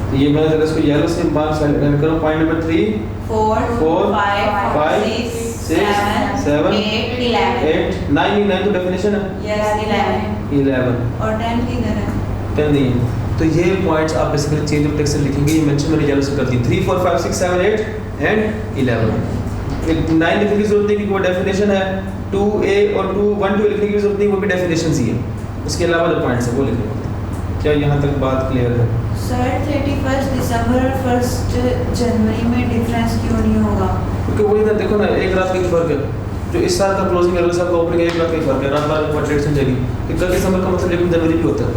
तो ये मैं जरा इसको येलो से बार साइड करूं। पॉइंट नंबर 3, 4, 5, 6, 7, 8, 11, 9 तो डेफिनेशन है। यस 11 और 10 किधर है? 10 नहीं है। तो ये पॉइंट्स आप बेसिकली चेंज ऑफ टैक्स लिखेंगे, ये मेंशन मैंने येलो से कर दी। 3, 4, 5, 6, 7, 8 एंड 11। 9 लिखने की जरूरत नहीं क्योंकि वो डेफिनेशन है। 2A और 1, 2 लिखने की जरूरत नहीं, वो भी डेफिनेशंस ही है। उसके अलावा जो पॉइंट्स है वो लिखेंगे। क्या यहाँ तक बात क्लियर है? सर 31 दिसंबर और 1 जनवरी में डिफरेंस क्यों नहीं होगा? क्योंकि वही ना, देखो ना, एक रात का फर्क है। जो इस साल का क्लोजिंग है, अगले साल का ओपनिंग है, एक रात का फर्क है। रात रात ट्रेड से जाएगी, 31 दिसंबर का मतलब 1 जनवरी भी होता है,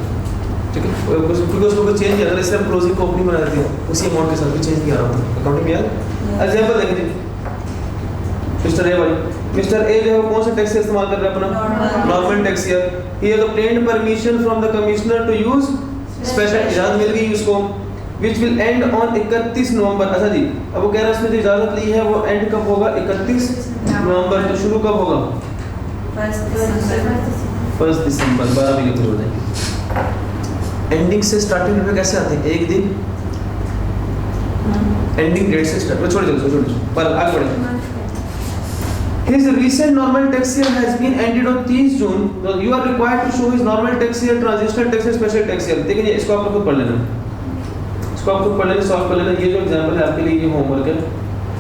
ठीक है? क्योंकि उसको कोई चेंज है, इसलिए हम क्लोजिंग को ओपनिंग बना देते हैं, उसी अमाउंट के साथ भी चेंज किया रहा था अकाउंटिंग में। यार एग्जांपल देखिए, मिस्टर ए वाली, मिस्टर ए जो है कौन सा टैक्स इस्तेमाल कर रहा है? अपना normal tax year. He has obtained permission from the commissioner to use special, इजाजत मिल गई उसको, which will end on 31 नवंबर। अच्छा जी, अब वो कह रहा है उसने जो इजाजत ली है वो एंड कब होगा? 31 नवंबर। तो शुरू कब होगा? 1 दिसंबर। 12 बजे शुरू हो जाएंगे। एंडिंग से स्टार्टिंग डेट में कैसे आते हैं? एक दिन एंडिंग डेट से स्टार्ट। छोड़ दो पर आगे बढ़े। His recent normal tax year has been ended on 30 June. You are required to show his normal tax year, transitional tax year, special tax year। देखिए इसको आपको खुद पढ़ लेना, इसको आपको पढ़ लेना, सॉल्व कर लेना। ये जो एग्जांपल है आपके लिए, ये होमवर्क है,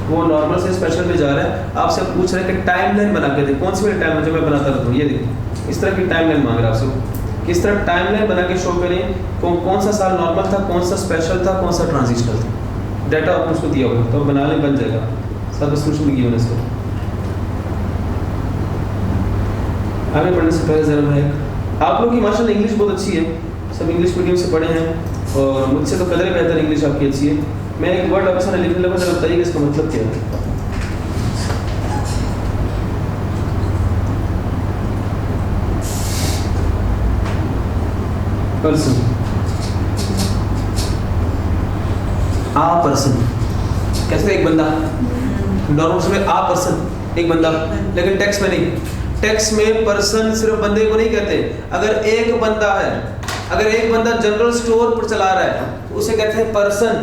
वो नॉर्मल से स्पेशल में जा रहा है। आपसे पूछ रहे हैं कि टाइमलाइन बना के दे, कौन सी वाली टाइमलाइन जो मैं बनाता रहता हूँ, ये देखिए इस तरह की टाइमलाइन मांग रहा है आपसे। किस तरह टाइमलाइन बना के शो करें कौन सा साल नॉर्मल था, कौन सा स्पेशल था, कौन सा ट्रांजिशनल था। डाटा आपको उसको दिया होगा तो बना लें, बन जाएगा। सब सोल्यूशन दिए होने इसको। आगे पढ़ने से पहले जरा मैं, आप लोग की माशाल्लाह इंग्लिश बहुत अच्छी है, सब इंग्लिश मीडियम से पढ़े हैं और मुझसे तो कदर बेहतर इंग्लिश आपकी अच्छी है। मैं एक वर्ड आपके सामने लिखने लगा, जरा बताइए इसका मतलब क्या है? पर्सन, आ पर्सन कैसे? एक बंदा, नॉर्मल में आ पर्सन एक बंदा, लेकिन टैक्स में नहीं। टैक्स में पर्सन सिर्फ बंदे को नहीं कहते। अगर एक बंदा है, अगर एक बंदा जनरल स्टोर पर चला रहा है तो उसे कहते हैं पर्सन।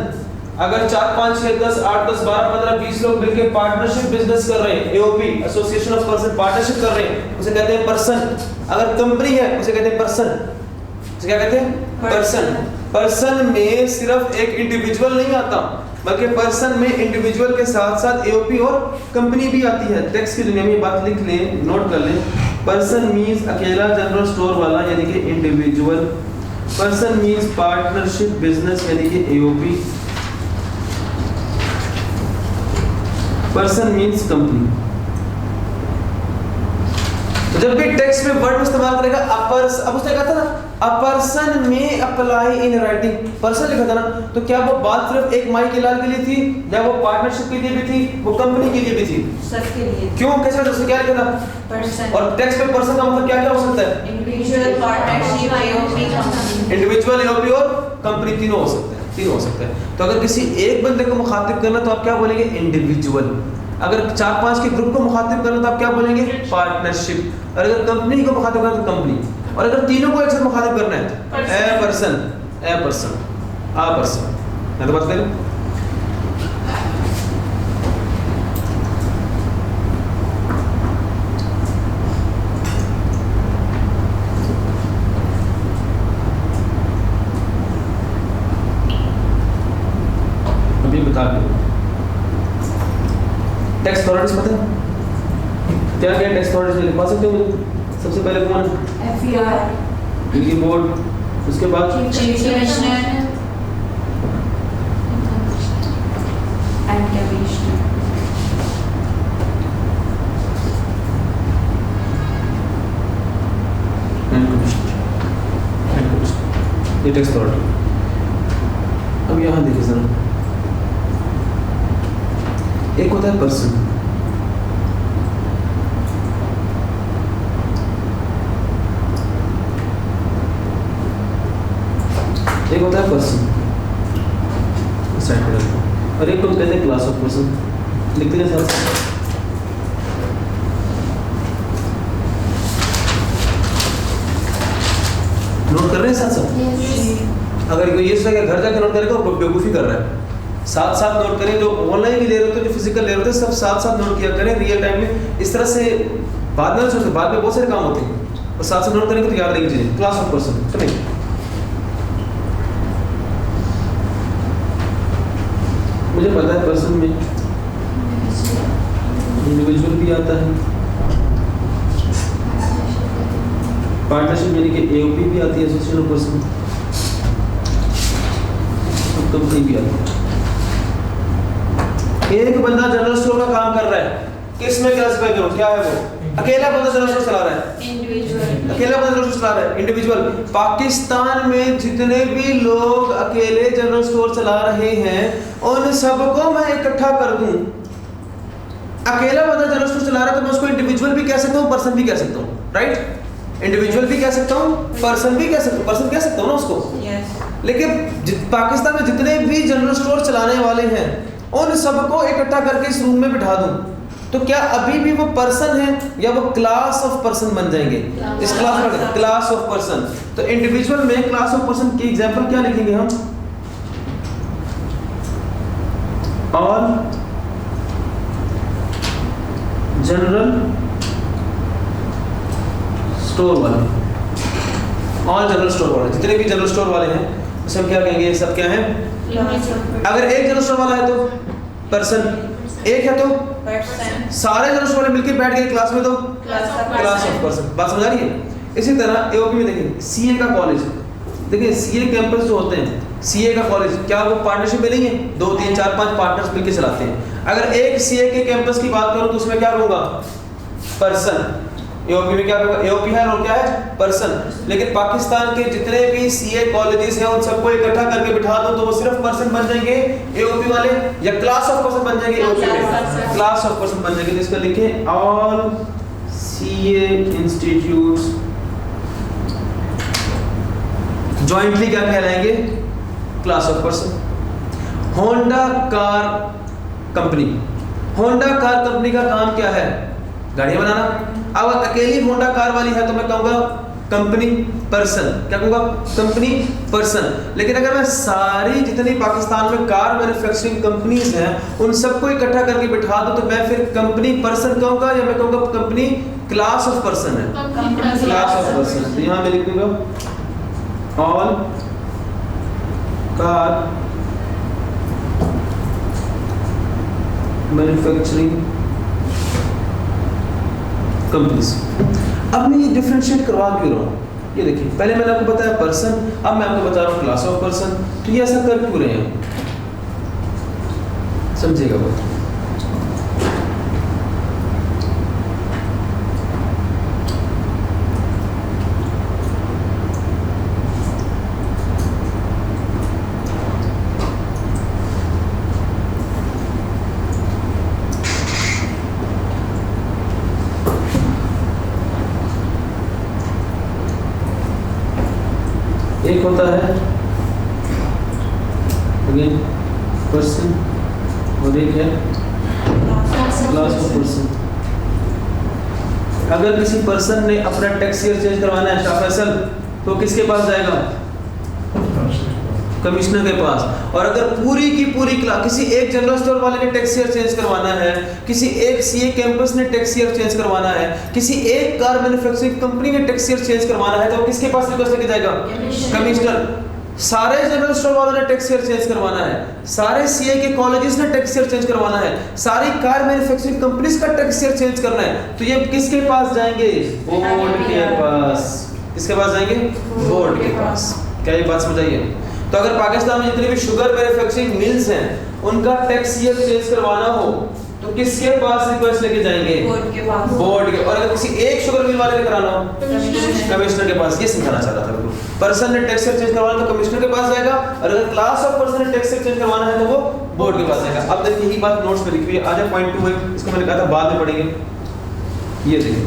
अगर 4, 5, 6, 10, 8, 10, 12, 15, 20 लोग मिलकर पार्टनरशिप बिजनेस कर रहे हैं, AOP association of person partnership कर रहे हैं, उसे कहते हैं पर्सन। अगर कंपनी है उसे कहते हैं पर्सन। उसे क्या कहते हैं? पर्सन। पर्सन में सिर्फ एक इंडिविजुअल नहीं आता, बल्कि पर्सन में इंडिविजुअल के साथ साथ एओपी और कंपनी भी आती है। टैक्स की दुनिया में बात लिख लें, नोट कर लें। पर्सन मींस अकेला जनरल स्टोर वाला यानी कि individual. Person means partnership business यानी कि एओपी। Person means company. तो जब भी टेक्स्ट में वर्ड इस्तेमाल करेगा अब उसने कहा था ना अ पर्सन में अप्लाई इन राइटिंग, पर्सन लिखा था ना, तो क्या वो बात सिर्फ एक माई के लाल के लिए थी या वो पार्टनरशिप के लिए भी थी, वो कंपनी के लिए भी थी? सबके लिए। क्यों, कैसे उसने क्या लिखा था? पर्सन। और टेक्स्ट में पर्सन का मतलब क्या क्या हो सकता है? Individual, partnership, AOP, company. Individual, AOP और कंपनी तीनों हो सकते हैं, तीनों हो सकते हैं। तो अगर किसी एक बंदे को मुखातिब करना तो आप क्या बोलेंगे? इंडिविजुअल। अगर 4-5 के ग्रुप को मुखातिब करना तो आप क्या बोलेंगे? पार्टनरशिप। और अगर कंपनी को मुखातिब करना तो कंपनी। और अगर तीनों को एक साथ मुखातिब करना है a person, a person, uh person. मैं तो बात करूं अभी बता दो। टेक्स्ट अथॉरिटीज पता है क्या क्या? टेक्स्ट अथॉरिटीज लिखवा सकते हो मुझे? सबसे पहले कौन? एफईआर, दिल्ली बोर्ड, उसके बाद चीफ कमिश्नर एंड कमिश्नर। ये टेक्स्ट अथॉरिटी। अब यहाँ देखिए जरा, एक होता है पर्सन, एक होता है पर्सन और एक को कहते हैं क्लास ऑफ पर्सन। लिखते हैं साथ नोट कर रहे हैं साथ साथ। अगर कोई ये सोचा कि घर जाकर नोट करेगा वो बेवकूफ़ी कर रहा है। साथ साथ नोट करें, जो ऑनलाइन भी ले रहे होते हैं, जो फिजिकल ले रहे होते हैं, सब साथ साथ नोट किया करें रियल टाइम में। इस तरह से बाद में सोचते, बाद में बहुत सारे काम होते हैं और साथ साथ नोट करेंगे तो याद रहेगी चीज़ें। क्लास ऑफ पर्सन सुनिए, मुझे पता है पर्सन में इंडिविजुअल भी आता है, पार्टनरशिप यानी कि एओपी भी आती है, एसोसिएशन ऑफ पर्सन, कंपनी भी आती है। एक बंदा जनरल स्टोर का काम कर रहा है, किस में क्लासिफाई करूं? क्या है वो? अकेला बंदा जनरल स्टोर चला रहा है, इंडिविजुअल। अकेला बंदा जनरल स्टोर चला रहा है, इंडिविजुअल। पाकिस्तान में जितने भी लोग अकेले जनरल स्टोर चला रहे हैं उन सबको मैं इकट्ठा कर दूं। अकेला बंदा जनरल स्टोर चला रहा है तो मैं उसको इंडिविजुअल भी कह सकता हूं, पर्सन भी कह सकता हूं, राइट? इंडिविजुअल भी कह सकता हूं, पर्सन भी कह सकता हूं, पर्सन कह सकता हूं ना उसको। यस। लेकिन पाकिस्तान में जितने भी जनरल स्टोर चलाने वाले हैं उन सबको इकट्ठा करके इस रूम में बिठा दूं, तो क्या अभी भी वो पर्सन है या वो क्लास ऑफ पर्सन बन जाएंगे? इस क्लास में क्लास ऑफ पर्सन। तो इंडिविजुअल में क्लास ऑफ पर्सन की एग्जांपल क्या लिखेंगे हम? ऑल जनरल स्टोर वाले, ऑल जनरल स्टोर वाले, जितने भी जनरल स्टोर वाले हैं उसे हम क्या कहेंगे? सब क्या है? अगर एक जनरल स्टोर वाला है तो पर्सन, एक है तो पर्सन। सारे जनरल स्टोर वाले मिलकर बैठ गए क्लास में तो क्लास ऑफ पर्सन। बात समझ आ रही है? इसी तरह एओपी में देखिए, सीए का कॉलेज, देखिए सीए कैंपस जो होते हैं, सीए का कॉलेज, क्या वो पार्टनरशिप में नहीं है? 2, 3, 4, 5 पार्टनर्स मिलकर चलाते हैं। अगर एक सीए के कैंपस की बात करूं तो उसमें क्या कहूंगा? पर्सन। एओपी में क्या कहूंगा? एओपी है और क्या है? पर्सन। लेकिन पाकिस्तान के जितने भी सीए कॉलेजेस हैं उन सबको इकट्ठा करके बिठा दो तो वो सिर्फ पर्सन बन जाएंगे एओपी वाले, या क्लास ऑफ पर्सन बन जाएंगे एओपी में? क्लास ऑफ पर्सन बन जाएंगे। तो इसका लिखें ऑल सीए इंस्टीट्यूट्स जॉइंटली क्या कहलाएंगे? Class of person. Honda car company, Honda car company का काम क्या है? गाड़ियां बनाना। अब अकेली होंडा कार वाली है तो मैं कहूंगा कंपनी पर्सन। क्या कहूंगा? Company person. लेकिन अगर मैं सारी जितनी पाकिस्तान में कार मैन्युफैक्चरिंग कंपनीज हैं उन सबको इकट्ठा करके बिठा दूं तो मैं फिर कंपनी पर्सन कहूंगा या मैं कहूंगा कंपनी क्लास ऑफ पर्सन है? Class of person. तो यहां मैं लिखूंगा ऑल कार मैन्युफैक्चरिंग कंपनीज। अब मैं ये डिफरेंशिएट करवा क्यों रहा हूँ? ये देखिए, पहले मैंने आपको बताया पर्सन, अब मैं आपको बता रहा हूँ क्लास ऑफ पर्सन। तो ये ऐसा कर क्यों रहे हैं, समझिएगा बात। एक होता है अगेन पर्सन और एक है क्लास ऑफ पर्सन। अगर किसी पर्सन ने अपना टैक्स ईयर चेंज करवाना है शाह फैसल, तो किसके पास जाएगा? कमिश्नर के पास। और अगर पूरी की पूरी क्लास, किसी एक जनरल स्टोर वाले ने टैक्स ईयर चेंज करवाना है, किसी एक सीए कैंपस ने टैक्स ईयर चेंज करवाना है, किसी एक कार मैन्युफैक्चरिंग कंपनी ने टैक्स ईयर चेंज करवाना है, तो किसके पास रिक्वेस्ट लेके जाएगा? कमिश्नर। सारे जनरल स्टोर वालों ने टैक्स ईयर चेंज करवाना है, सारे सीए के कॉलेजेस ने टैक्स ईयर चेंज करवाना है, सारी कार मैन्युफैक्चरिंग कंपनीज का टैक्स ईयर चेंज करना है, तो ये किसके पास जाएंगे? बोर्ड के पास। किसके पास जाएंगे? बोर्ड के पास। क्या ये बात समझ आई है? तो अगर पाकिस्तान में जितनी भी शुगर मैन्युफैक्चरिंग मिल्स हैं, उनका टैक्स ईयर चेंज करवाना हो तो किसके पास रिक्वेस्ट लेके जाएंगे? बोर्ड के पास। बोर्ड के। और अगर किसी एक शुगर मिल वाले ने कराना हो, कमिश्नर के पास। ये समझाना चाह रहा था बिल्कुल। पर्सन ने टैक्स ईयर चेंज करवाना तो कमिश्नर के पास जाएगा, और अगर क्लास ऑफ पर्सन ने टैक्स ईयर चेंज करवाना है तो वो बोर्ड के पास जाएगा। अब देखिए, यही बात नोट्स में लिखी हुई है। आजा पॉइंट 2 है, इसको मैंने कहा था बाद में पढ़ेंगे। ये देखिए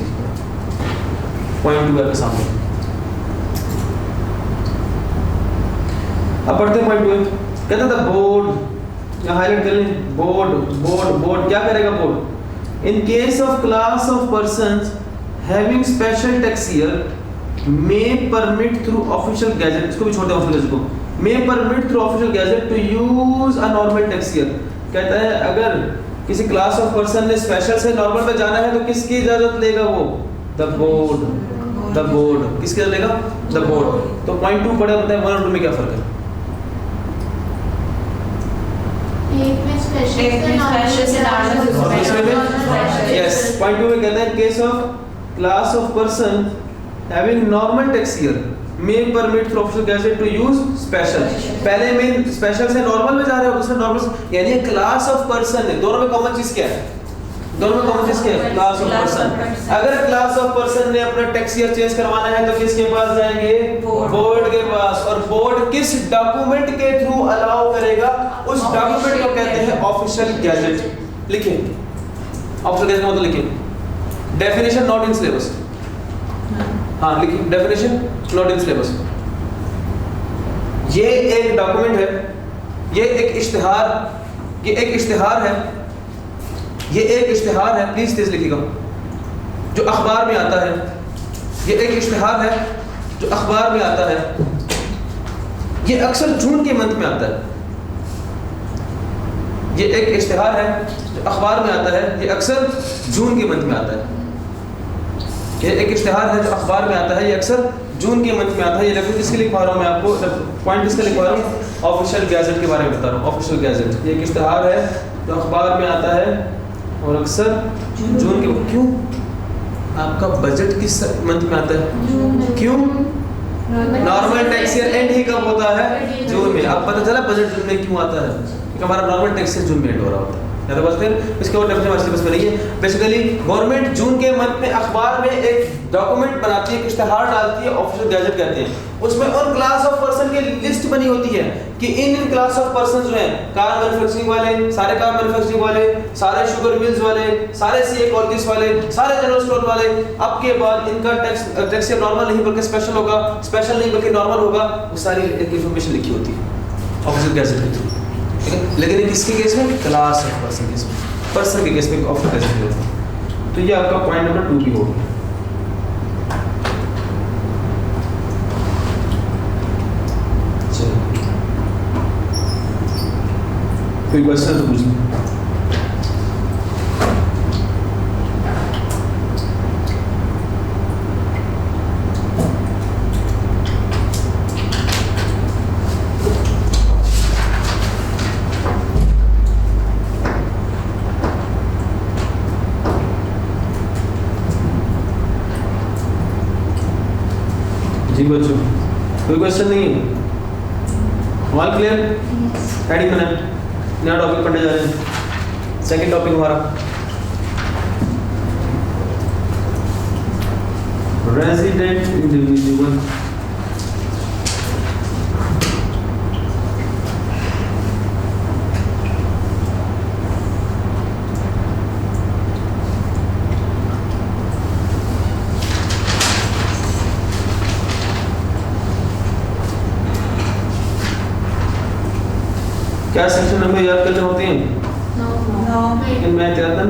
पॉइंट 2 आपके सामने। अब पढ़ते हैं पॉइंट 2। कहता था बोर्ड, यहाँ हाईलाइट कर लें, बोर्ड बोर्ड बोर्ड क्या करेगा? Board in case of class of persons having special tax year may permit through official gazette, इसको भी छोड़ दें ऑफिशियल गैजेट को, may permit through official gazette to use a normal tax year. कहता है अगर किसी क्लास ऑफ पर्सन ने स्पेशल से नॉर्मल में जाना है तो किसकी इजाजत लेगा वो? The board. द बोर्ड किसकी इजाजत लेगा? The board. तो पॉइंट 2 पढ़े, बताए 1 और 2 में क्या फर्क है? एक में स्पेशल से नॉर्मल। यस, पॉइंट 2 में कहते हैं case of class of person having normal tax year may permit through official gazette to use special. पहले में स्पेशल से नॉर्मल में जा रहे हो, दूसरे नॉर्मल से, यानी क्लास ऑफ पर्सन है। दोनों में कॉमन चीज क्या है? दोनों में कॉमन चीज क्या है? Class of person. अगर क्लास ऑफ पर्सन ने अपना टैक्स ईयर चेंज करवाना है तो किसके पास जाएंगे? बोर्ड के पास। और बोर्ड किस डॉक्यूमेंट के थ्रू अलाउ करेगा? उस डॉक्यूमेंट को कहते हैं ऑफिशियल गैजेट। लिखिए ऑफिशियल गैजेट मतलब लिखिए डेफिनेशन नॉट इन सिलेबस। हाँ लिखिए डेफिनेशन नॉट इन सिलेबस। ये एक डॉक्यूमेंट है, ये एक इश्तिहार, ये एक इश्तिहार है, ये एक इश्तिहार है, प्लीज तेज लिखिएगा, जो अखबार में आता है। ये एक इश्तिहार है जो अखबार में आता है। ये अक्सर जून के मंथ में आता है। ये एक इश्तिहार है जो अखबार में आता है, ये अक्सर जून के मंथ में आता है। ये एक इश्तिहार है जो अखबार में आता है, ये अक्सर जून के मंथ में आता है। ये रेफरेंस किसके लिखवा रहा हूँ मैं आपको, पॉइंट किसके लिखवा रहा हूँ? ऑफिशियल गैजेट के बारे में बता रहा हूँ। ऑफिशियल गैजेट ये एक इश्तिहार है जो अखबार में आता है और अक्सर जून के। क्यों? आपका बजट किस मंथ में आता है? क्यों? Normal tax year and he कब होता है? जून में। अब पता चला बजट जून में क्यों आता है, क्योंकि हमारा नॉर्मल टैक्स ईयर जून में एंड हो रहा होता है। या तो बस फिर इसके और डेफिनेशन हमारे सिलेबस में नहीं है। बेसिकली गवर्नमेंट जून के मंथ में अखबार में एक डॉक्यूमेंट बनाती है, एक इश्तिहार डालती है, ऑफिशियल गैजेट कहते हैं। उसमें उन क्लास ऑफ पर्सन की लिस्ट बनी होती है कि इन क्लास ऑफ पर्सन जो हैं, कार मैन्युफैक्चरिंग वाले, सारे कार मैन्युफैक्चरिंग वाले, सारे शुगर मिल्स वाले, सारे सीए कॉलेजेस वाले, सारे जनरल स्टोर वाले, अब के बाद इनका टैक्स नॉर्मल नहीं बल्कि स्पेशल होगा, स्पेशल नहीं बल्कि नॉर्मल होगा। वो सारी इंफॉर्मेशन लिखी होती है ऑफिशियल गैजेट के थ्रू। ठीक है, लेकिन किसके केस में? क्लास ऑफ पर्सन केस में, पर्सन के केस में ऑफिशियल गैजेट होता है। तो ये आपका पॉइंट नंबर 2 भी होगा। कोई क्वेश्चन तो पूछना। कोई क्वेश्चन नहीं है? All clear? एडी मिनट नया टॉपिक पढ़ने जा रहे हैं। सेकंड टॉपिक हमारा रेजिडेंट इंडिविजुअल। क्या सेक्शन नंबर याद करने होते हैं? No. लेकिन मैं एहतियातन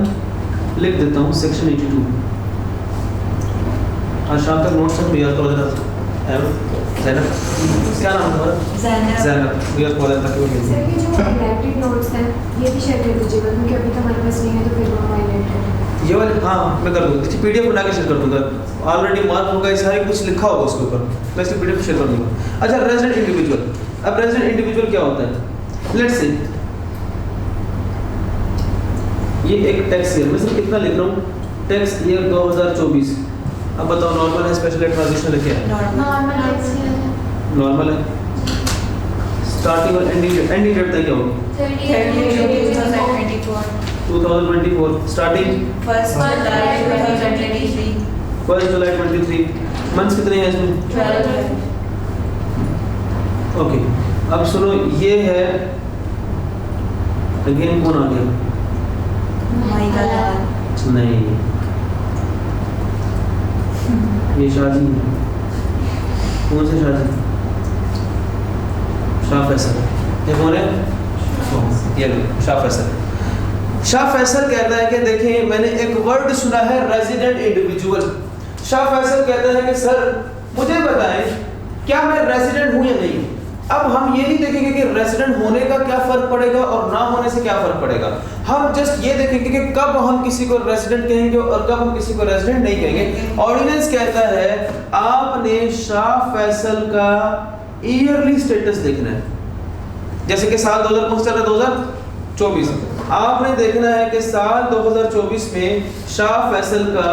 लिख देता हूँ सेक्शन 82। आज शाम तक नोट्स सब याद कर देना। ज़ैनब, क्या नाम है तुम्हारा? ज़ैनब, याद कर देना ताकि वो सर ये जो हाइलाइटेड नोट्स हैं ये भी शेयर कर दीजिएगा क्योंकि अभी तो हमारे पास नहीं है तो फिर वो हाईलाइट करेंगे। ये वाले हाँ मैं कर दूँगा। इसकी पीडीएफ बना के शेयर कर दूँगा। ऑलरेडी मार्क होगा इस सारे कुछ लिखा होगा उसके ऊपर, मैं इसकी पीडीएफ शेयर कर दूँगा। अच्छा, रेजिडेंट इंडिविजुअल। अब रेजिडेंट इंडिविजुअल क्या होता है? लेट्स से ये एक टैक्स ईयर, मैं सिर्फ कितना लिख रहा हूँ, टैक्स ईयर 2024। अब बताओ नॉर्मल है, स्पेशल है, ट्रांजिशनल है, क्या है? नॉर्मल है। स्टार्टिंग और एंडिंग डेट तक क्या होगी? 2024। स्टार्टिंग 1 जुलाई 23। मंथ्स कितने हैं इसमें? 12 ओके, अब सुनो, ये है अगेन कौन आ गया? नहीं, ये शादी है। कौन से शादी? शाह फैसल। ये कौन है? ये शाह फैसल। शाह फैसल कहता है कि देखिए मैंने एक वर्ड सुना है रेजिडेंट इंडिविजुअल। शाह फैसल कहता है कि सर मुझे बताएं क्या मैं रेजिडेंट हूँ या नहीं। अब हम ये नहीं देखेंगे कि रेजिडेंट होने का क्या फर्क पड़ेगा और ना होने से क्या फर्क पड़ेगा। हम जस्ट ये देखेंगे कि कब हम किसी को रेजिडेंट कहेंगे और कब हम किसी को रेजिडेंट नहीं कहेंगे। ऑर्डिनेंस कहता है आपने शाह फैसल का ईयरली स्टेटस देखना है। जैसे कि साल 2000 कौन सा चल रहा है? 2024। आपने देखना है कि साल 2024 में शाह फैसल का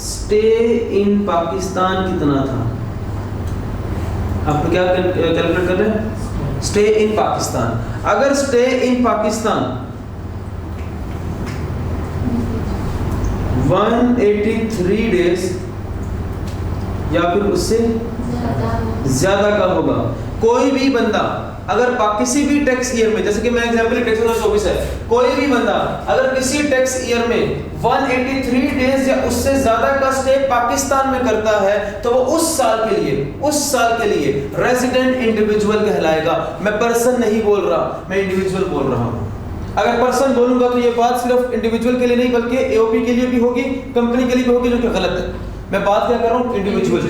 स्टे इन पाकिस्तान कितना था। आपको क्या कैलकुलेट करना है? Stay in Pakistan. अगर स्टे इन पाकिस्तान 183 डेज या फिर उससे ज्यादा का होगा, कोई भी बंदा अगर किसी भी टैक्स ईयर में, जैसे कि मैं एग्जांपल टैक्स 2024 है, कोई भी बंदा अगर किसी टैक्स ईयर में 183 डेज या उससे ज्यादा का स्टे पाकिस्तान में करता है तो वो उस साल के लिए रेजिडेंट इंडिविजुअल कहलाएगा। मैं पर्सन नहीं बोल रहा, मैं इंडिविजुअल बोल रहा हूँ। अगर पर्सन बोलूंगा तो ये बात सिर्फ इंडिविजुअल के लिए नहीं बल्कि एओपी के लिए भी होगी, कंपनी के लिए भी होगी, जो कि गलत है। मैं बात क्या कर रहा हूँ? इंडिविजुअल की।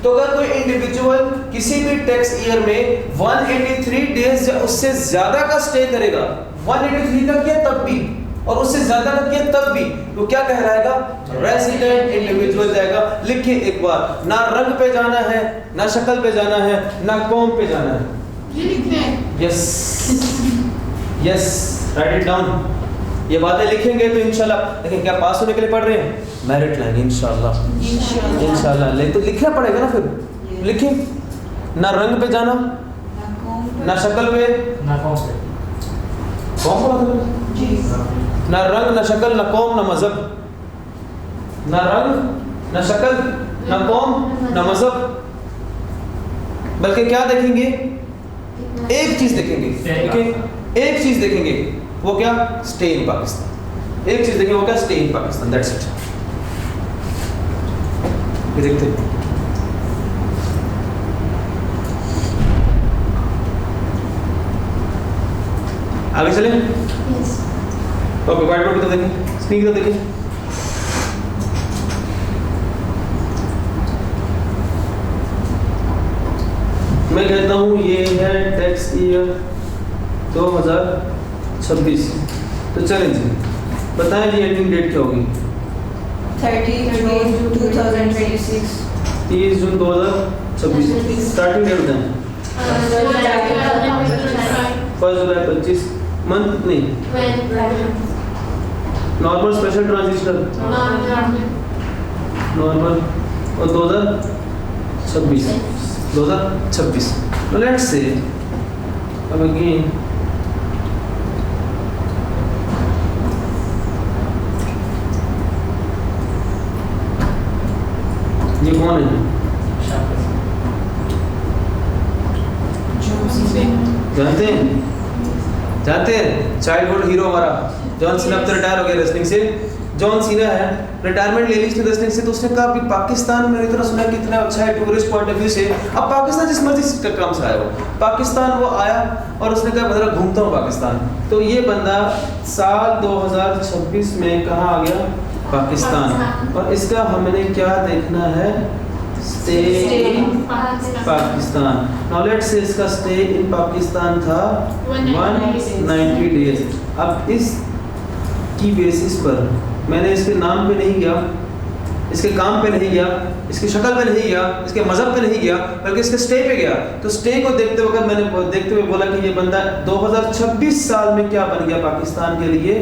तो अगर कोई इंडिविजुअल किसी भी टैक्स ईयर में 183 डेज या उससे ज्यादा का स्टे करेगा, 183 का किया तब भी और उससे ज्यादा का किया तब भी, तो क्या कहलाएगा? रेजिडेंट इंडिविजुअल जाएगा। लिखिए एक बार, ना रंग पे जाना है, ना शक्ल पे जाना है, ना कौम पे जाना है। Yes yes, right it down. ये बातें लिखेंगे तो इंशाल्लाह, लेकिन क्या पास होने के लिए पढ़ रहे हैं? मेरिट लाएंगे इंशाल्लाह। ले तो लिखना पड़ेगा ना, फिर लिखिए। ना रंग पे जाना, ना शक्ल पे, ना कौन से कौन ना रंग, ना शक्ल, ना कौम, ना मजहब। ना रंग, ना शक्ल, ना कौम, ना मजहब, बल्कि क्या देखेंगे? एक चीज देखेंगे। देखिए एक चीज देखेंगे, वो क्या? Stay in Pakistan. एक चीज देखेंगे, वो क्या? Stay in Pakistan, that's it. देखते हैं आगे चलें। ओके, व्हाइट बोर्ड की तरफ देखें, स्क्रीन की तरफ देखें। मैं कहता हूँ ये है टैक्स ईयर 2026। तो चलें जी, बताएं जी एंडिंग डेट क्या होगी? 30 June 2026। 30 जून 2026। स्टार्टिंग डेट बताएं। 1 जुलाई 25। मंथ नहीं, नॉर्मल, स्पेशल, ट्रांजिशनल? नॉर्मल। और 2026 2026. Now let's say अब again ये कौन है? जानते हैं? जानते हैं चाइल्डहुड हीरो हमारा जॉन सीना अब तो रिटायर हो गया रेसलिंग से। जॉन सीना है, रिटायरमेंट ले ली इसने रेसलिंग से, तो उसने कहा कि पाकिस्तान मैंने इतना सुना कितना अच्छा है टूरिस्ट पॉइंट ऑफ व्यू से। अब पाकिस्तान जिस मर्जी काम से आया वो पाकिस्तान वो आया और उसने कहा मैं घूमता हूँ पाकिस्तान। तो ये बंदा साल 2026 में कहाँ आ गया? पाकिस्तान। और इसका हमने क्या देखना है? Stay in Pakistan. Now let's say इसका स्टे इन पाकिस्तान था 190 डेज। अब इस की बेसिस पर मैंने इसके नाम पे नहीं गया, इसके काम पे नहीं गया, इसकी शक्ल पे नहीं गया, इसके मजहब पे नहीं गया, बल्कि इसके स्टे पे गया। तो स्टे को देखते वक्त मैंने देखते हुए बोला कि ये बंदा 2026 साल में क्या बन गया? पाकिस्तान के लिए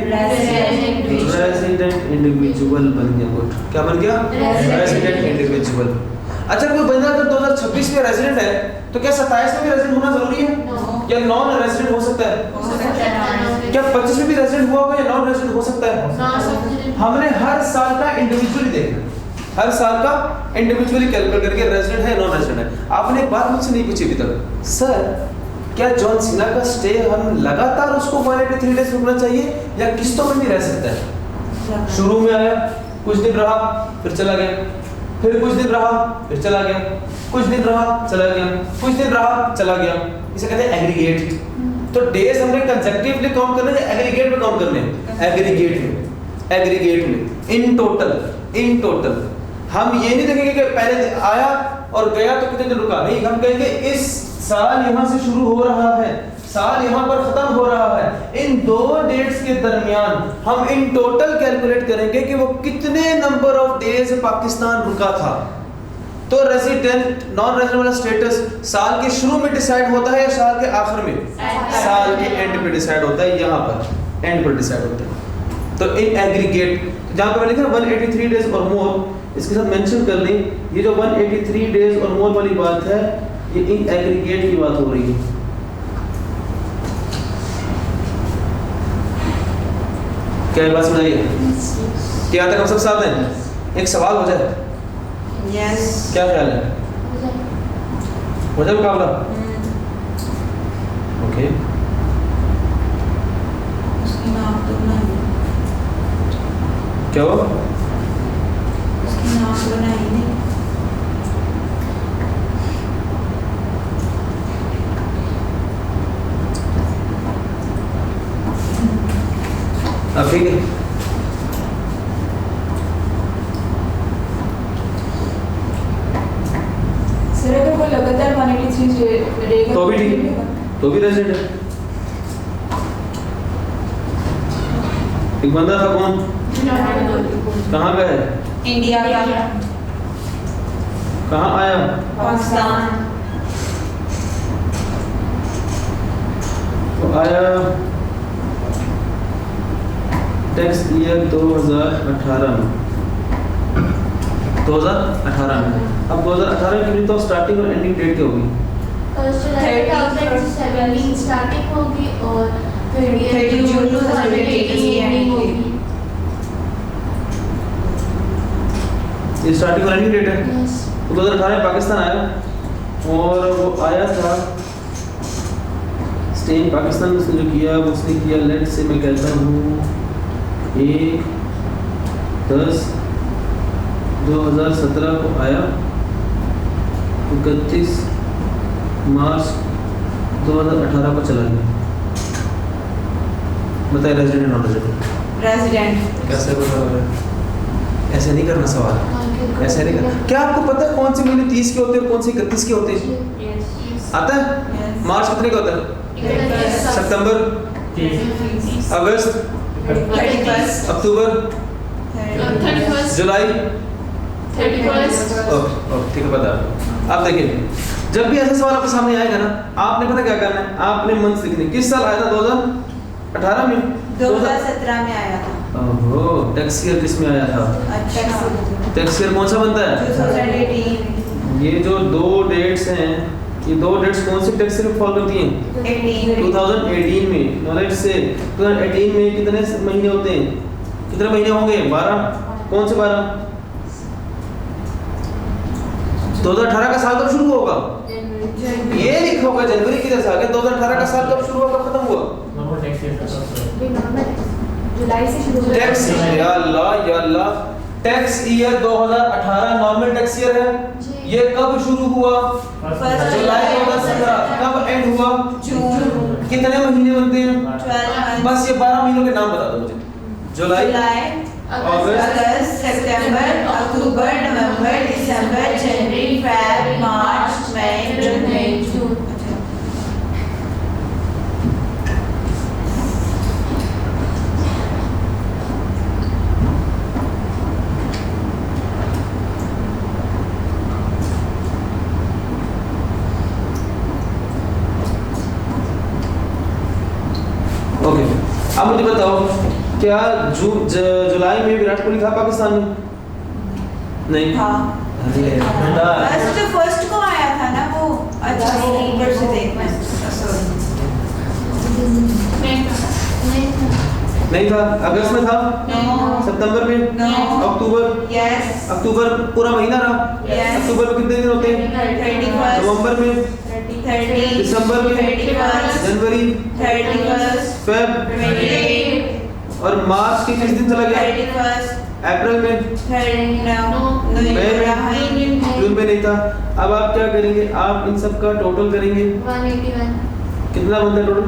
रेजिडेंट इंडिविजुअल बन गया। गुड, क्या बन गया? Resident individual. अच्छा, कोई बंदा अगर 2026 में रेजिडेंट है तो क्या 27 में भी रेजिडेंट होना जरूरी है? या नॉन रेजिडेंट हो सकता है? क्या 25 में भी रेजिडेंट हुआ होगा या नॉन रेजिडेंट हो सकता है? हमने हर साल का इंडिविजुअली देखना, हर साल का इंडिविजुअली कैलकुलेट करके रेजिडेंट है नॉन रेजिडेंट है। आपने एक बात मुझसे नहीं पूछी अभी तक, सर क्या जॉन सीना का स्टे हम लगातार उसको 183 डेज रुकना चाहिए या किस्तों में भी रह सकता है? शुरू में आया, कुछ दिन रहा, फिर चला गया, फिर कुछ दिन रहा, फिर चला गया, कुछ दिन रहा, चला गया, कुछ दिन रहा, चला गया। इसे कहते हैं एग्रीगेट। तो डेज हमने कंसेक्टिवली काउंट करने हैं, एग्रीगेट में काउंट करने हैं? एग्रीगेट में, एग्रीगेट में, इन टोटल, इन टोटल। हम ये नहीं देखेंगे कि पहले आया और गया तो कितने दिन रुका, नहीं, हम कहेंगे इस साल यहाँ से शुरू हो रहा है, साल यहाँ पर खत्म हो रहा है, इन दो डेट्स के दरमियान हम इन टोटल कैलकुलेट करेंगे कि वो कितने नंबर ऑफ डेज पाकिस्तान रुका था। तो रेजिडेंट नॉन रेजिडेंट वाला स्टेटस साल के शुरू में डिसाइड होता है या साल के आखिर में? साल के एंड पे डिसाइड होता है, यहाँ पर एंड पर डिसाइड होता है। तो इन एग्रीगेट जहाँ पे मैंने लिखा 183 डेज और मोर, इसके साथ मेंशन कर लें, ये जो 183 डेज और मोर वाली बात है ये इन एग्रीगेट की बात हो रही है। क्या बात सुनाइए? क्या तक हम सब साथ हैं? एक सवाल हो जाए। यस, क्या ख्याल है? हो जाए मुकाबला? ओके, उसकी नाम तो बनाई, क्या हुआ? उसकी नाम बनाई नहीं। अब ठीक है, सर अगर वो लगातार 183 रहेगा तो भी ठीक है, तो भी रेजिडेंट है। एक बंदा था कौन? कहाँ का है? इंडिया का, कहाँ आया? पाकिस्तान, तो आया टैक्स ईयर 2018 में, 2018 में। अब 2018 की तो स्टार्टिंग और एंडिंग डेट क्या होगी? 2017 स्टार्टिंग होगी और 30 जून 2018 एंडिंग होगी। ये स्टार्टिंग और एंडिंग डेट है। तो 2018 में पाकिस्तान आया और वो आया था स्टे इन पाकिस्तान में। उसने जो किया वो उसने किया, लेट से मैं कहता हूँ 1/10/2017 को आया, 31 मार्च 2018 को चला गया। बताइए रेजिडेंट नॉन रेजिडेंट? रेजिडेंट। कैसे बता रहे हैं? ऐसे नहीं करना सवाल, ऐसे नहीं करना। क्या आपको पता है कौन से महीने 30 के होते हैं और कौन से 31 के होते हैं? आता है? मार्च कितने का होता है? सितंबर, अगस्त, 31, अक्टूबर, 31, जुलाई। 31। ओके, ठीक है, बता। आप देखिए, जब भी ऐसा सवाल आपके सामने आएगा ना, आपने पता क्या करना है? आपने मंथ लिखने। किस साल आया था? 2018 में, 2017 में आया था। ओहो, टैक्स ईयर किस में आया था? अच्छा, टैक्स ईयर कौन सा बनता है? 2018। ये जो दो डेट्स हैं, ये दो डेट्स कौन से टैक्स से फॉल करती हैं? 2018 में। नॉलेज से 2018 में कितने महीने होते हैं? कितने महीने होंगे? 12। कौन से 12? 2018 का साल कब शुरू होगा? ये लिखा होगा जनवरी किधर से आ गया? 2018 का साल कब शुरू हुआ, कब खत्म हुआ? जुलाई से शुरू हुआ। टैक्स या अल्लाह tax year 2018 normal tax year है। ये कब शुरू हुआ? जुलाई 2017। कब एंड हुआ? जून। कितने महीने बनते हैं? 12 बस ये 12 महीनों के नाम बता दो मुझे। जुलाई, अगस्त, सितंबर, अक्टूबर, नवंबर, दिसंबर, जनवरी, फरवरी, मार्च, मई, जून। ओके, अब मुझे बताओ क्या जुलाई में विराट कोहली था पाकिस्तान में? नहीं। हाँ। फर्स्ट को आया था ना वो। अच्छा ऊपर से देखना। नहीं था। अगस्त में था? No. सितंबर में? No. अक्टूबर? Yes. अक्टूबर पूरा महीना रहा? Yes. अक्टूबर में कितने दिन होते हैं? 31st. नवंबर में? 30. दिसंबर में? 31st. जनवरी? 31st. फेब? 28. और मार्च के किस दिन चला गया? 31st. अप्रैल में? 30. No. मई? जून में नहीं था। अब आप क्या करेंगे? आप इन सब का टोटल करेंगे। 181 कितना बनता है टोटल?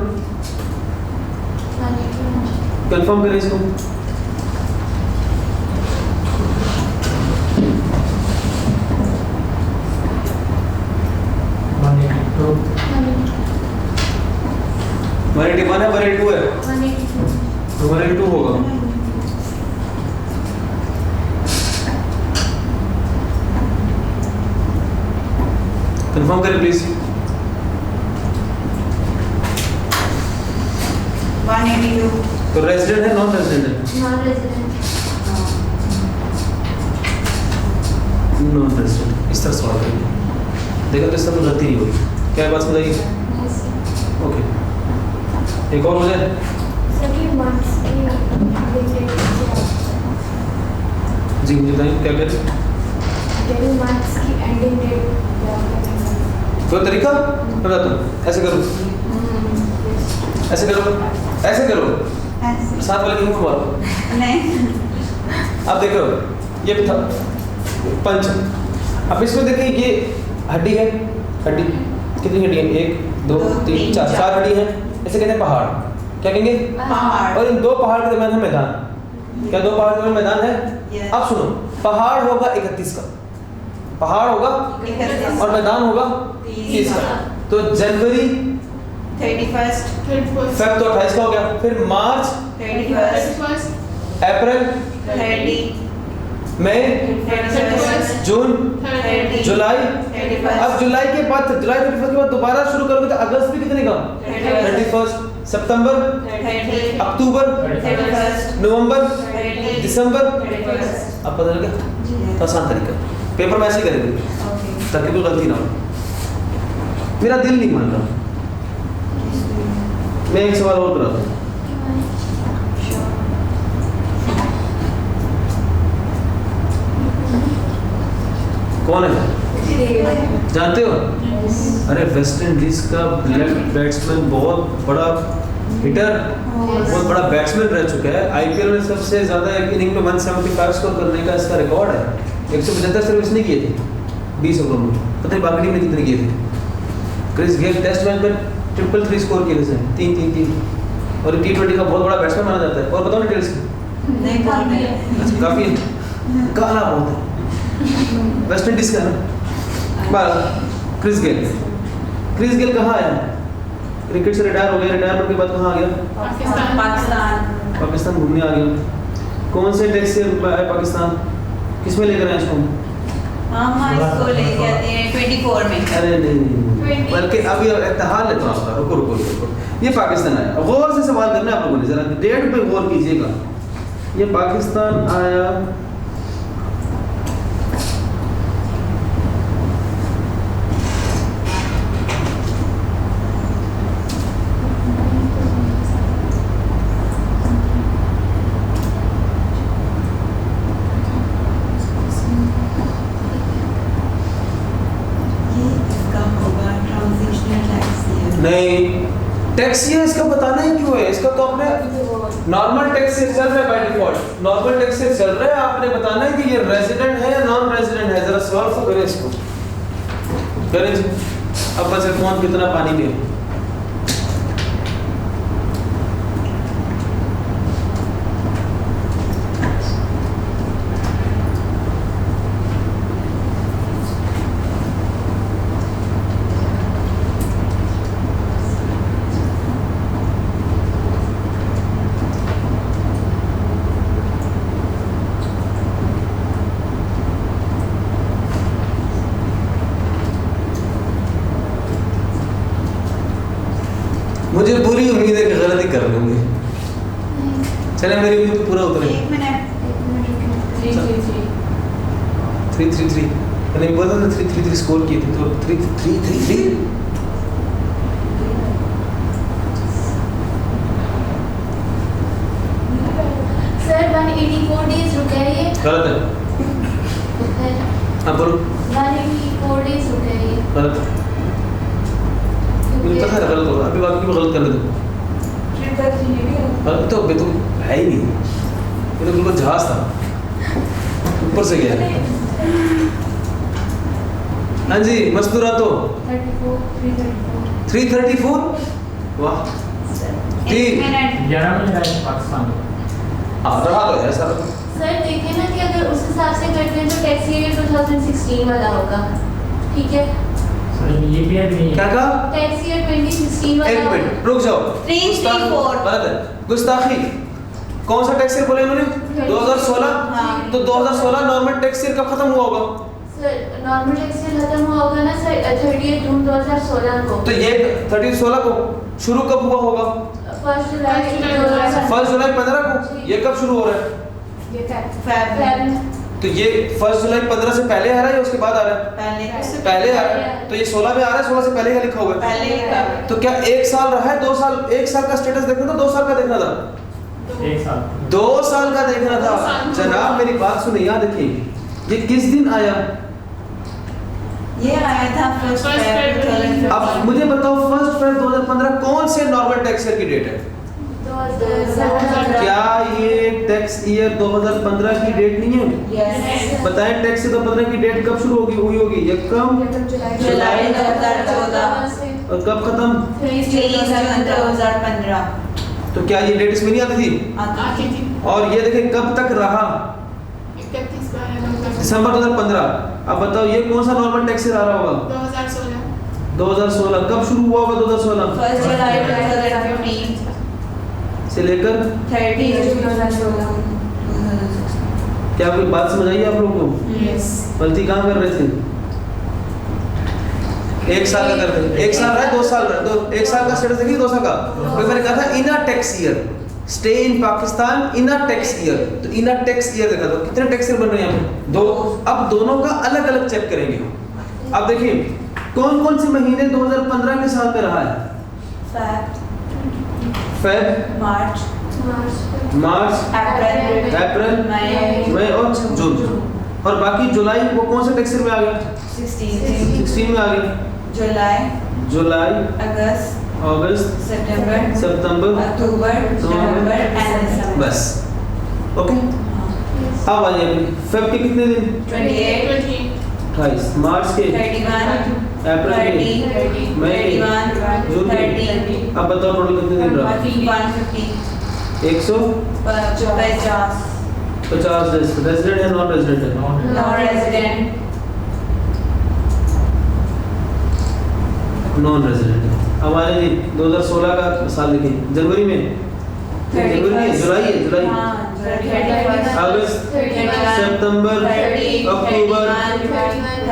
181 कंफर्म करें इसको। वन है, 182 है, 182 तो 182 होगा। कंफर्म करें प्लीज। 182. तो रेजिडेंट है, नॉन रेजिडेंट है? Non resident non resident. इस तरह सवाल करेंगे, देखा तो इस तरह तो गलती नहीं होगी। क्या बात समझाइए? ओके, एक और हो जाए। सभी मार्क्स की जी मुझे बताइए क्या करें? डेली मार्क्स की एंडिंग डेट कोई तरीका बताता हूँ। ऐसे करो, ऐसे करो, ऐसे करो, ऐसे। साथ वाले की मुंह मारो। नहीं। अब देखो ये था पंच। अब इसमें देखिए ये हड्डी है। हड्डी कितनी हड्डी है? 1 2 3 4 4 हड्डी है। इसे कहते हैं पहाड़। क्या कहेंगे? पहाड़। और इन दो पहाड़ के दरमियान है मैदान। क्या दो पहाड़ के दरमियान मैदान है? Yes. अब सुनो, पहाड़ होगा 31 का, पहाड़ होगा 31 और मैदान होगा 30 का। तो जनवरी 31st. फेब तो 28 का हो गया। फिर मार्च, 31st. अप्रैल, 30. मई, 31st. जून, 30. जुलाई। 31st. अब जुलाई के बाद, जुलाई 31 के बाद दोबारा शुरू करोगे तो अगस्त भी कितने का? 31st। सितंबर, 30. अक्टूबर, 31st. नवंबर, 30. दिसंबर। 31st. अब पता लग गया? तो आसान तरीका। पेपर में ऐसे ही करेंगे Okay. ताकि कोई गलती ना हो। मेरा दिल नहीं मान रहा। मैं एक सवाल और कराता हूँ। कौन है जानते हो? अरे वेस्ट इंडीज का लेफ्ट बैट्समैन बहुत बड़ा हिटर, बहुत बड़ा बैट्समैन रह चुका है। आईपीएल में सबसे ज्यादा एक इनिंग में 175 स्कोर करने का इसका रिकॉर्ड है। 175 सिर्फ इसने किए थे 20 ओवर में। पता नहीं बाकी टीम ने कितने किए थे। क्रिस गेल टेस्ट मैच में 333 स्कोर किए थे, 3-3-3। और T20 का बहुत बड़ा बैट्समैन माना जाता है। और बताओ डिटेल्स नहीं बोलते। काफी काला बहुत है वेस्ट इंडीज का ना। क्रिस गेल कहाँ आया? क्रिकेट से रिटायर हो गया। रिटायरमेंट के बाद कहाँ आ गया? पाकिस्तान घूमने आ गया। कौन से टैक्स से आया पाकिस्तान? किसमें लेकर आए इसको? हम इसको ले जाते हैं 24 में। अरे नहीं, बल्कि अभी इत्तेहाद लेता हूँ आपका। रुको, ये पाकिस्तान आया। गौर से सवाल करना है आप लोगों ने, जरा डेट पे गौर कीजिएगा। ये पाकिस्तान आया नहीं, टैक्स ईयर इसका बताना ही क्यों है? इसका तो अपने नॉर्मल टैक्स ईयर चल रहा है by default, normal tax year चल रहा है, आपने बताना है कि ये रेजिडेंट है या नॉन रेजिडेंट है। जरा सॉल्व करें इसको, करें जी। अब बस कौन कितना पानी में। मुझे पूरी उम्मीद है कि गलती कर लूंगी। चले मेरी उम्मीद पूरा उतरे। 1 मिनट 333 मैंने बोला था 333 स्कोर की थी, तो 333 सर 184 डेज रुका है ये। गलत है। हाँ बोलो। 184 डेज रुका है ये। गलत है। मुझे पता है गलत होगा, अभी बाकी भी गलत करने दो। गलत तो अभी तो है ही नहीं, ये तो बिल्कुल जहाज था, ऊपर से गया। हाँ जी मस्तूरा तो 334। वाह 1 मिनट 11 में रहा है पाकिस्तान। हाँ रहा तो है सर। सर देखिए ना कि अगर उस हिसाब से करते हैं तो टैक्स ईयर 2016 वाला होगा, ठीक है? सर ये भी है नहीं। क्या कहा? टैक्स ईयर 2016 वाला एक होगा। मिनट रुक जाओ। 334 गलत है, गुस्ताखी। कौन सा टैक्स ईयर बोले इन्होंने? 2016। हाँ। तो 2016 नॉर्मल टैक्स ईयर कब खत्म हुआ होगा? सर नॉर्मल टैक्स ईयर खत्म हुआ होगा ना सर 30 जून 2016 को। तो ये 30/16 को शुरू कब हुआ होगा? 1 जुलाई 2016। 1 जुलाई 15 को। ये कब शुरू हो रहा है? ये फैक्ट फेब तो ये 1 जुलाई 15 से पहले आ रहा है या उसके बाद आ रहा है? पहले पहले आ रहा है। तो ये 16 में आ रहा है, 16 से पहले का लिखा हुआ है। पहले का तो क्या 1 साल रहा है, 2 साल? 1 साल का स्टेटस देखना था, 2 साल का देखना था? 1 साल 2 साल का देखना था। जनाब मेरी बात सुनिए, याद रखिए ये किस दिन आया? ये आया था 1 फेब 2015। अब मुझे बताओ 1 फरवरी 2015 कौन से नॉर्मल टैक्स ईयर की डेट है? 2015। क्या ये टैक्स ईयर 2015 की डेट नहीं है? यस बताएं टैक्स ईयर 2015 की डेट कब शुरू होगी हुई होगी? ये कब जुलाई 2014 और कब खत्म? 30 जून 2015 तो क्या ये डेट इसमें नहीं आती थी? आती थी। और ये देखें कब तक रहा? दिसंबर 2015। अब बताओ ये कौन सा नॉर्मल टैक्स ईयर आ रहा होगा? 2016। कब शुरू हुआ होगा 2016? 1 जुलाई 2015 से लेकर 30 जून 2016। क्या कोई बात समझ आई आप लोगों को? यस गलती कहाँ कर रहे थे? 1 साल का करते हैं। 1 साल रहा है, 2 साल रहा है, तो 1 साल का स्टेटस देखिए, 2 साल का। तो मैंने कहा था इना tax year, stay in Pakistan इना टैक्स ईयर। तो इना टैक्स ईयर देखा, तो कितने टैक्स ईयर बन रहे हैं यहाँ पे? 2। अब दोनों का अलग अलग चेक करेंगे। अब देखिए कौन कौन से महीने 2015 के साल में रहा है? फेब, मार्च मार्च, अप्रैल, मई और जून। और बाकी जुलाई वो कौन से टैक्स ईयर में आ गया? 16 में आ गया। जुलाई, अगस्त अगस्त, सितंबर सितंबर, अक्टूबर नवंबर एंड दिसंबर। बस ओके। अब आ जाइए फेब के कितने दिन? 28 28, मार्च के 31 अप्रैल के 30 मई के 31 जून के। 30 अब बताओ टोटल कितने दिन रहा? 150 150 रेजिडेंट है नॉन रेजिडेंट है? Non resident non resident. हमारे 2016 का साल देखिए, जनवरी में, जनवरी में, जुलाई है, जुलाई, अगस्त, सितंबर, अक्टूबर,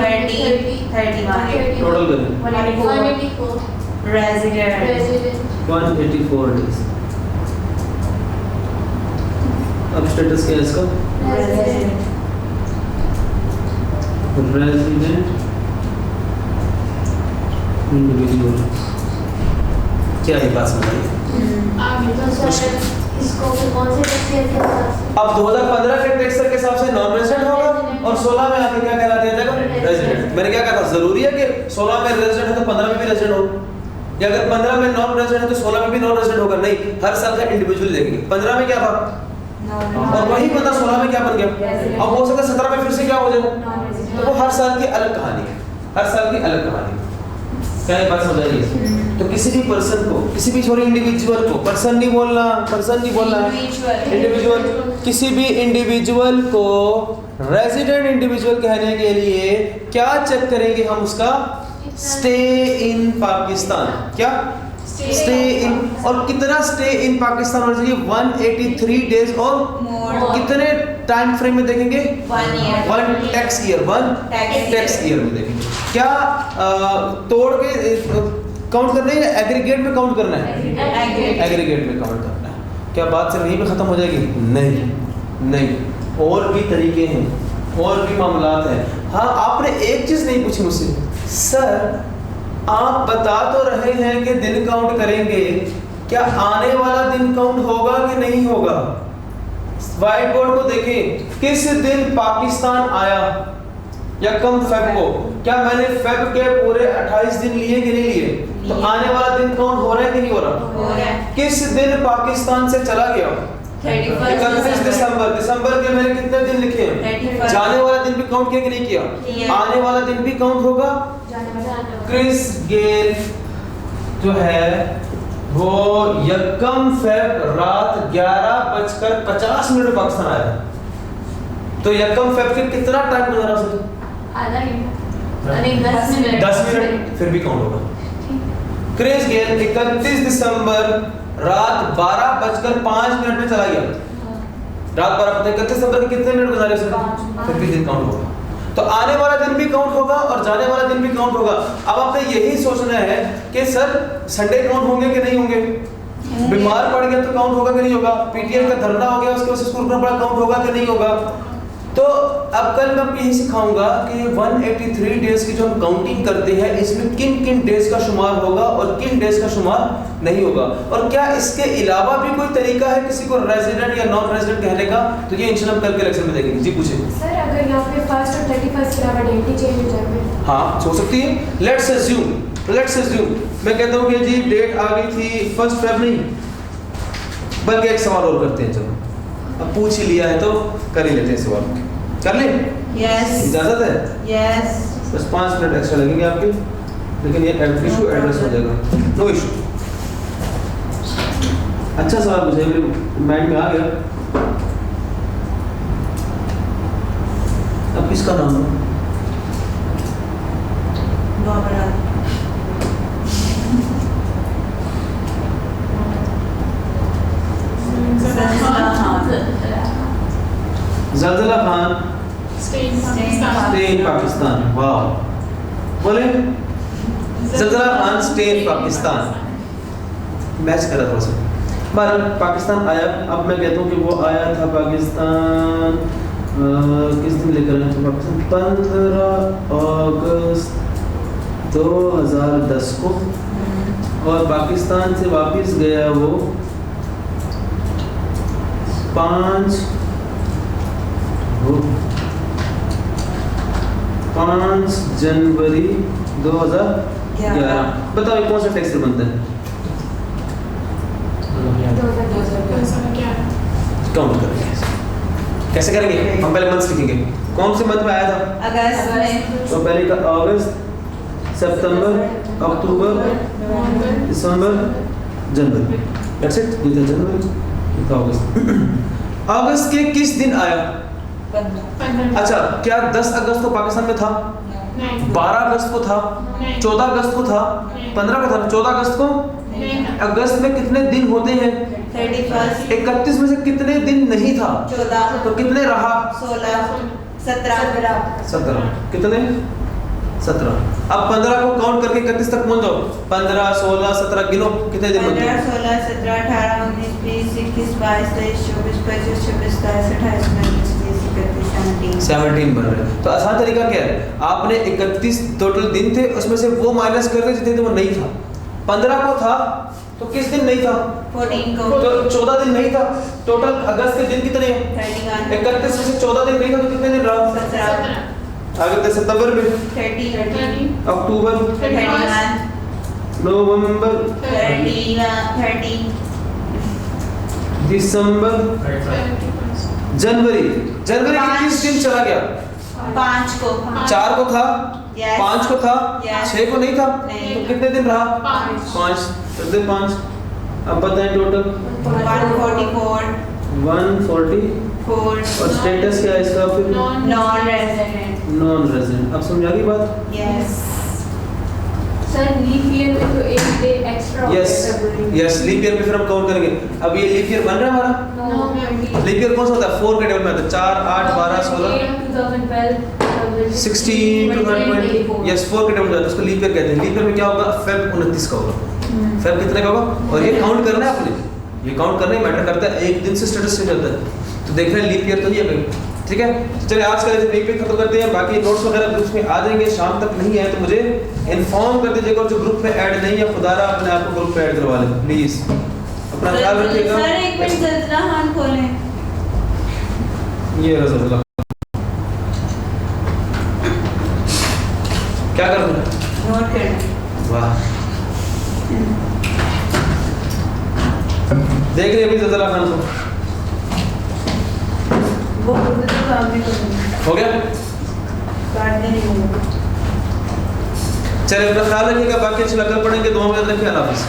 31 टोटल करें 184 रेजिडेंट 184 डेज। अब स्टेटस क्या है इसका? Resident resident individual. क्या ही बात समझ आई? तो सर इसको फिर कौन से टैक्स ईयर के हिसाब से? अब 2015 के टैक्स ईयर के हिसाब से नॉन रेजिडेंट होगा और 16 में आके क्या कहला दिया जाएगा? रेजिडेंट। मैंने क्या कहा था, जरूरी है कि 16 में रेजिडेंट है तो 15 में भी रेजिडेंट हो? या अगर 15 में नॉन रेजिडेंट है तो 16 में भी नॉन रेजिडेंट होगा? नहीं, हर साल का इंडिविजुअल देखेंगे। 15 में क्या था और वही बंदा 16 में क्या बन गया, अब हो सकता है 17 में फिर से क्या हो जाए। तो वो हर साल की अलग कहानी है, हर साल की अलग कहानी है। क्या ये बात समझ आ रही है? तो किसी भी पर्सन को, किसी भी छोटे इंडिविजुअल को, पर्सन नहीं बोलना, पर्सन नहीं बोलना, इंडिविजुअल, किसी भी इंडिविजुअल को रेजिडेंट इंडिविजुअल कहने के लिए क्या चेक करेंगे हम? उसका स्टे इन पाकिस्तान। क्या स्टे इन, और कितना स्टे इन पाकिस्तान होना चाहिए? 183 डेज और कितने टाइम फ्रेम में देखेंगे? 1 टैक्स ईयर, 1 टैक्स ईयर में देखेंगे। क्या तोड़ के काउंट करना है या एग्रीगेट में काउंट करना है? एग्रीगेट में काउंट करना है। क्या बात सिर्फ यहीं पे खत्म हो जाएगी? नहीं, नहीं, और भी तरीके हैं, और भी मामलात हैं। हाँ, आपने एक चीज नहीं पूछी मुझसे, सर आप बता तो रहे हैं कि दिन काउंट करेंगे, क्या आने वाला दिन काउंट होगा कि नहीं होगा? व्हाइट बोर्ड को देखें, किस दिन पाकिस्तान आया या कम फेब को? क्या मैंने फेब के पूरे 28 दिन लिए कि नहीं लिए? तो आने वाला दिन काउंट हो रहा है कि नहीं हो रहा? किस दिन पाकिस्तान से चला गया? 31 दिसंबर। दिसंबर के मैंने कितने दिन लिखे हैं? जाने वाला दिन भी काउंट किया कि नहीं किया? आने वाला दिन भी काउंट होगा। क्रिस गेल जो है वो यकम फेब रात 11:50 में पाकिस्तान आया। तो यकम फेब के कितना टाइम गुजारा उसने? आधा घंटा, नहीं 10 मिनट, फिर भी काउंट होगा। क्रिस गेल 31 दिसंबर रात 12:05 में चला गया। रात 31 दिसंबर के कितने मिनट गुजारे उसने? फिर भी दिन काउंट होगा। तो आने वाला दिन भी काउंट होगा और जाने वाला दिन भी काउंट होगा। अब आपने यही सोचना है कि सर संडे काउंट होंगे कि नहीं होंगे? बीमार पड़ गया तो काउंट होगा कि नहीं होगा? पीटीआई का धरना हो गया उसके वजह से स्कूल पड़ा, काउंट होगा कि नहीं होगा? तो अब कल मैं आपको यही सिखाऊंगा कि 183 डेज की जो हम काउंटिंग करते हैं इसमें किन किन डेज का शुमार होगा और किन डेज का शुमार नहीं होगा, और क्या इसके अलावा भी कोई तरीका है किसी को रेजिडेंट या नॉन रेजिडेंट कहने का? तो ये इंशाल्लाह हम कल के लेक्चर में देखेंगे। जी पूछिए सर, अगर यहाँ पे 1 और 31 के अलावा डेट ही चेंज हो जाए? हाँ, हो सकती है। लेट्स अज्यूम मैं कहता हूँ कि जी डेट आ गई थी 1 फेब नहीं, बल्कि एक सवाल और करते हैं। चलो अब पूछ ही लिया है तो कर ही लेते हैं सवाल। कर ले? यस। इजाजत है? यस। बस 5 मिनट एक्स्ट्रा लगेंगे आपके, लेकिन ये इशू एड्रेस हो जाएगा, नो इशू। अच्छा सवाल मुझे मेरे माइंड में आ गया। अब किसका नाम है? Zalzala Khan, stay in Pakistan. वाह, बोले Zalzala Khan stay in Pakistan. Match करा थोड़ा सा। बार पाकिस्तान आया। अब मैं कहता हूँ कि वो आया था पाकिस्तान किस दिन लेकर आया था पाकिस्तान? 15 अगस्त 2010 को, और पाकिस्तान से वापस गया वो 5 जनवरी 2011। बताओ कौन सा टैक्स बनता है? काउंट करेंगे, कैसे करेंगे? हम पहले मंथ्स लिखेंगे। कौन से मंथ में आया था? अगस्त में। तो पहले का अगस्त, सितंबर, अक्टूबर, दिसंबर, जनवरी। That's it. ये था जनवरी, ये था अगस्त। अगस्त के किस दिन आया? 15। अच्छा, क्या 10 अगस्त को पाकिस्तान में था? 12 अगस्त को था? 14 अगस्त को था? 15 को था? 14 अगस्त को? अगस्त में कितने दिन होते हैं? 31। 31 में से कितने दिन नहीं था? 14। तो कितने रहा? 16, 17। 17। कितने? 17। अब 15 को काउंट करके 31 तक पहुंच जाओ। 15, 16, 17 गिनो, कितने दिन बनते 15, हैं? 16, 17, 18, 19, 20, 21, 22, 23, 24, 25, 26, 27, 28, 29, 30, 31, 17। 17 बन रहे हैं। तो आसान तरीका क्या है? आपने 31 टोटल दिन थे, उसमें से वो माइनस कर दे जितने दिन वो नहीं था। 15 को था तो किस दिन नहीं था? 14 को। तो 14 दिन नहीं था। टोटल अगस्त के दिन कितने हैं? 31। 31 में से 14 दिन नहीं था तो कितने दिन रहा? 17। आगे थे सितंबर में, 30, अक्टूबर, 31, नवंबर, 30, दिसंबर, जनवरी। जनवरी के किस दिन चला गया? 5 को 4 को था, Yes. 5 को था, Yes. 6 को नहीं था, नहीं। तो कितने दिन रहा? 5 5। अब बताएं टोटल। 144 144 और स्टेटस क्या है इसका फिर? Non resident. Non resident. अब समझा गई बात? यस सर लीप ईयर में तो एक day extra yes yes, leap year पे फिर हम काउंट करेंगे। अब ये लीप ईयर बन रहा है हमारा। लीप ईयर कौन सा होता है? 4 के टेबल में आता है। 4 8 12 16 16 2020। यस 4 के टेबल में आता है, उसको लीप ईयर कहते हैं। लीप ईयर में क्या होगा? फेब 29 का होगा। फेब कितने का होगा? और ये काउंट करना है आपने, ये काउंट करना ही मैटर करता है। एक दिन से स्टेटस चेंज होता है, तो देख रहे हैं लीप ईयर तो नहीं है भाई। ठीक है, चलिए आज का लीप ईयर खत्म करते हैं। बाकी नोट्स वगैरह ग्रुप में आ जाएंगे, शाम तक नहीं है तो मुझे इन्फॉर्म कर दीजिएगा। और जो ग्रुप में ऐड नहीं है, खुदारा अपने आप को ग्रुप में ऐड करवा लें प्लीज। अपना ख्याल रखिएगा। सर एक मिनट ज़रा हाथ खोलें। ये रज़ा क्या करना है? नोट करना। वाह, देख रहे अभी जज़ला खान को वो खुद तो काम नहीं करूँगी, हो गया। काटने नहीं होगा। चलिए अपना ख्याल रखिएगा। बाकी इंशाल्लाह कल पढ़ेंगे। दुआ में याद रखिए। अल्लाह हाफ़िज़।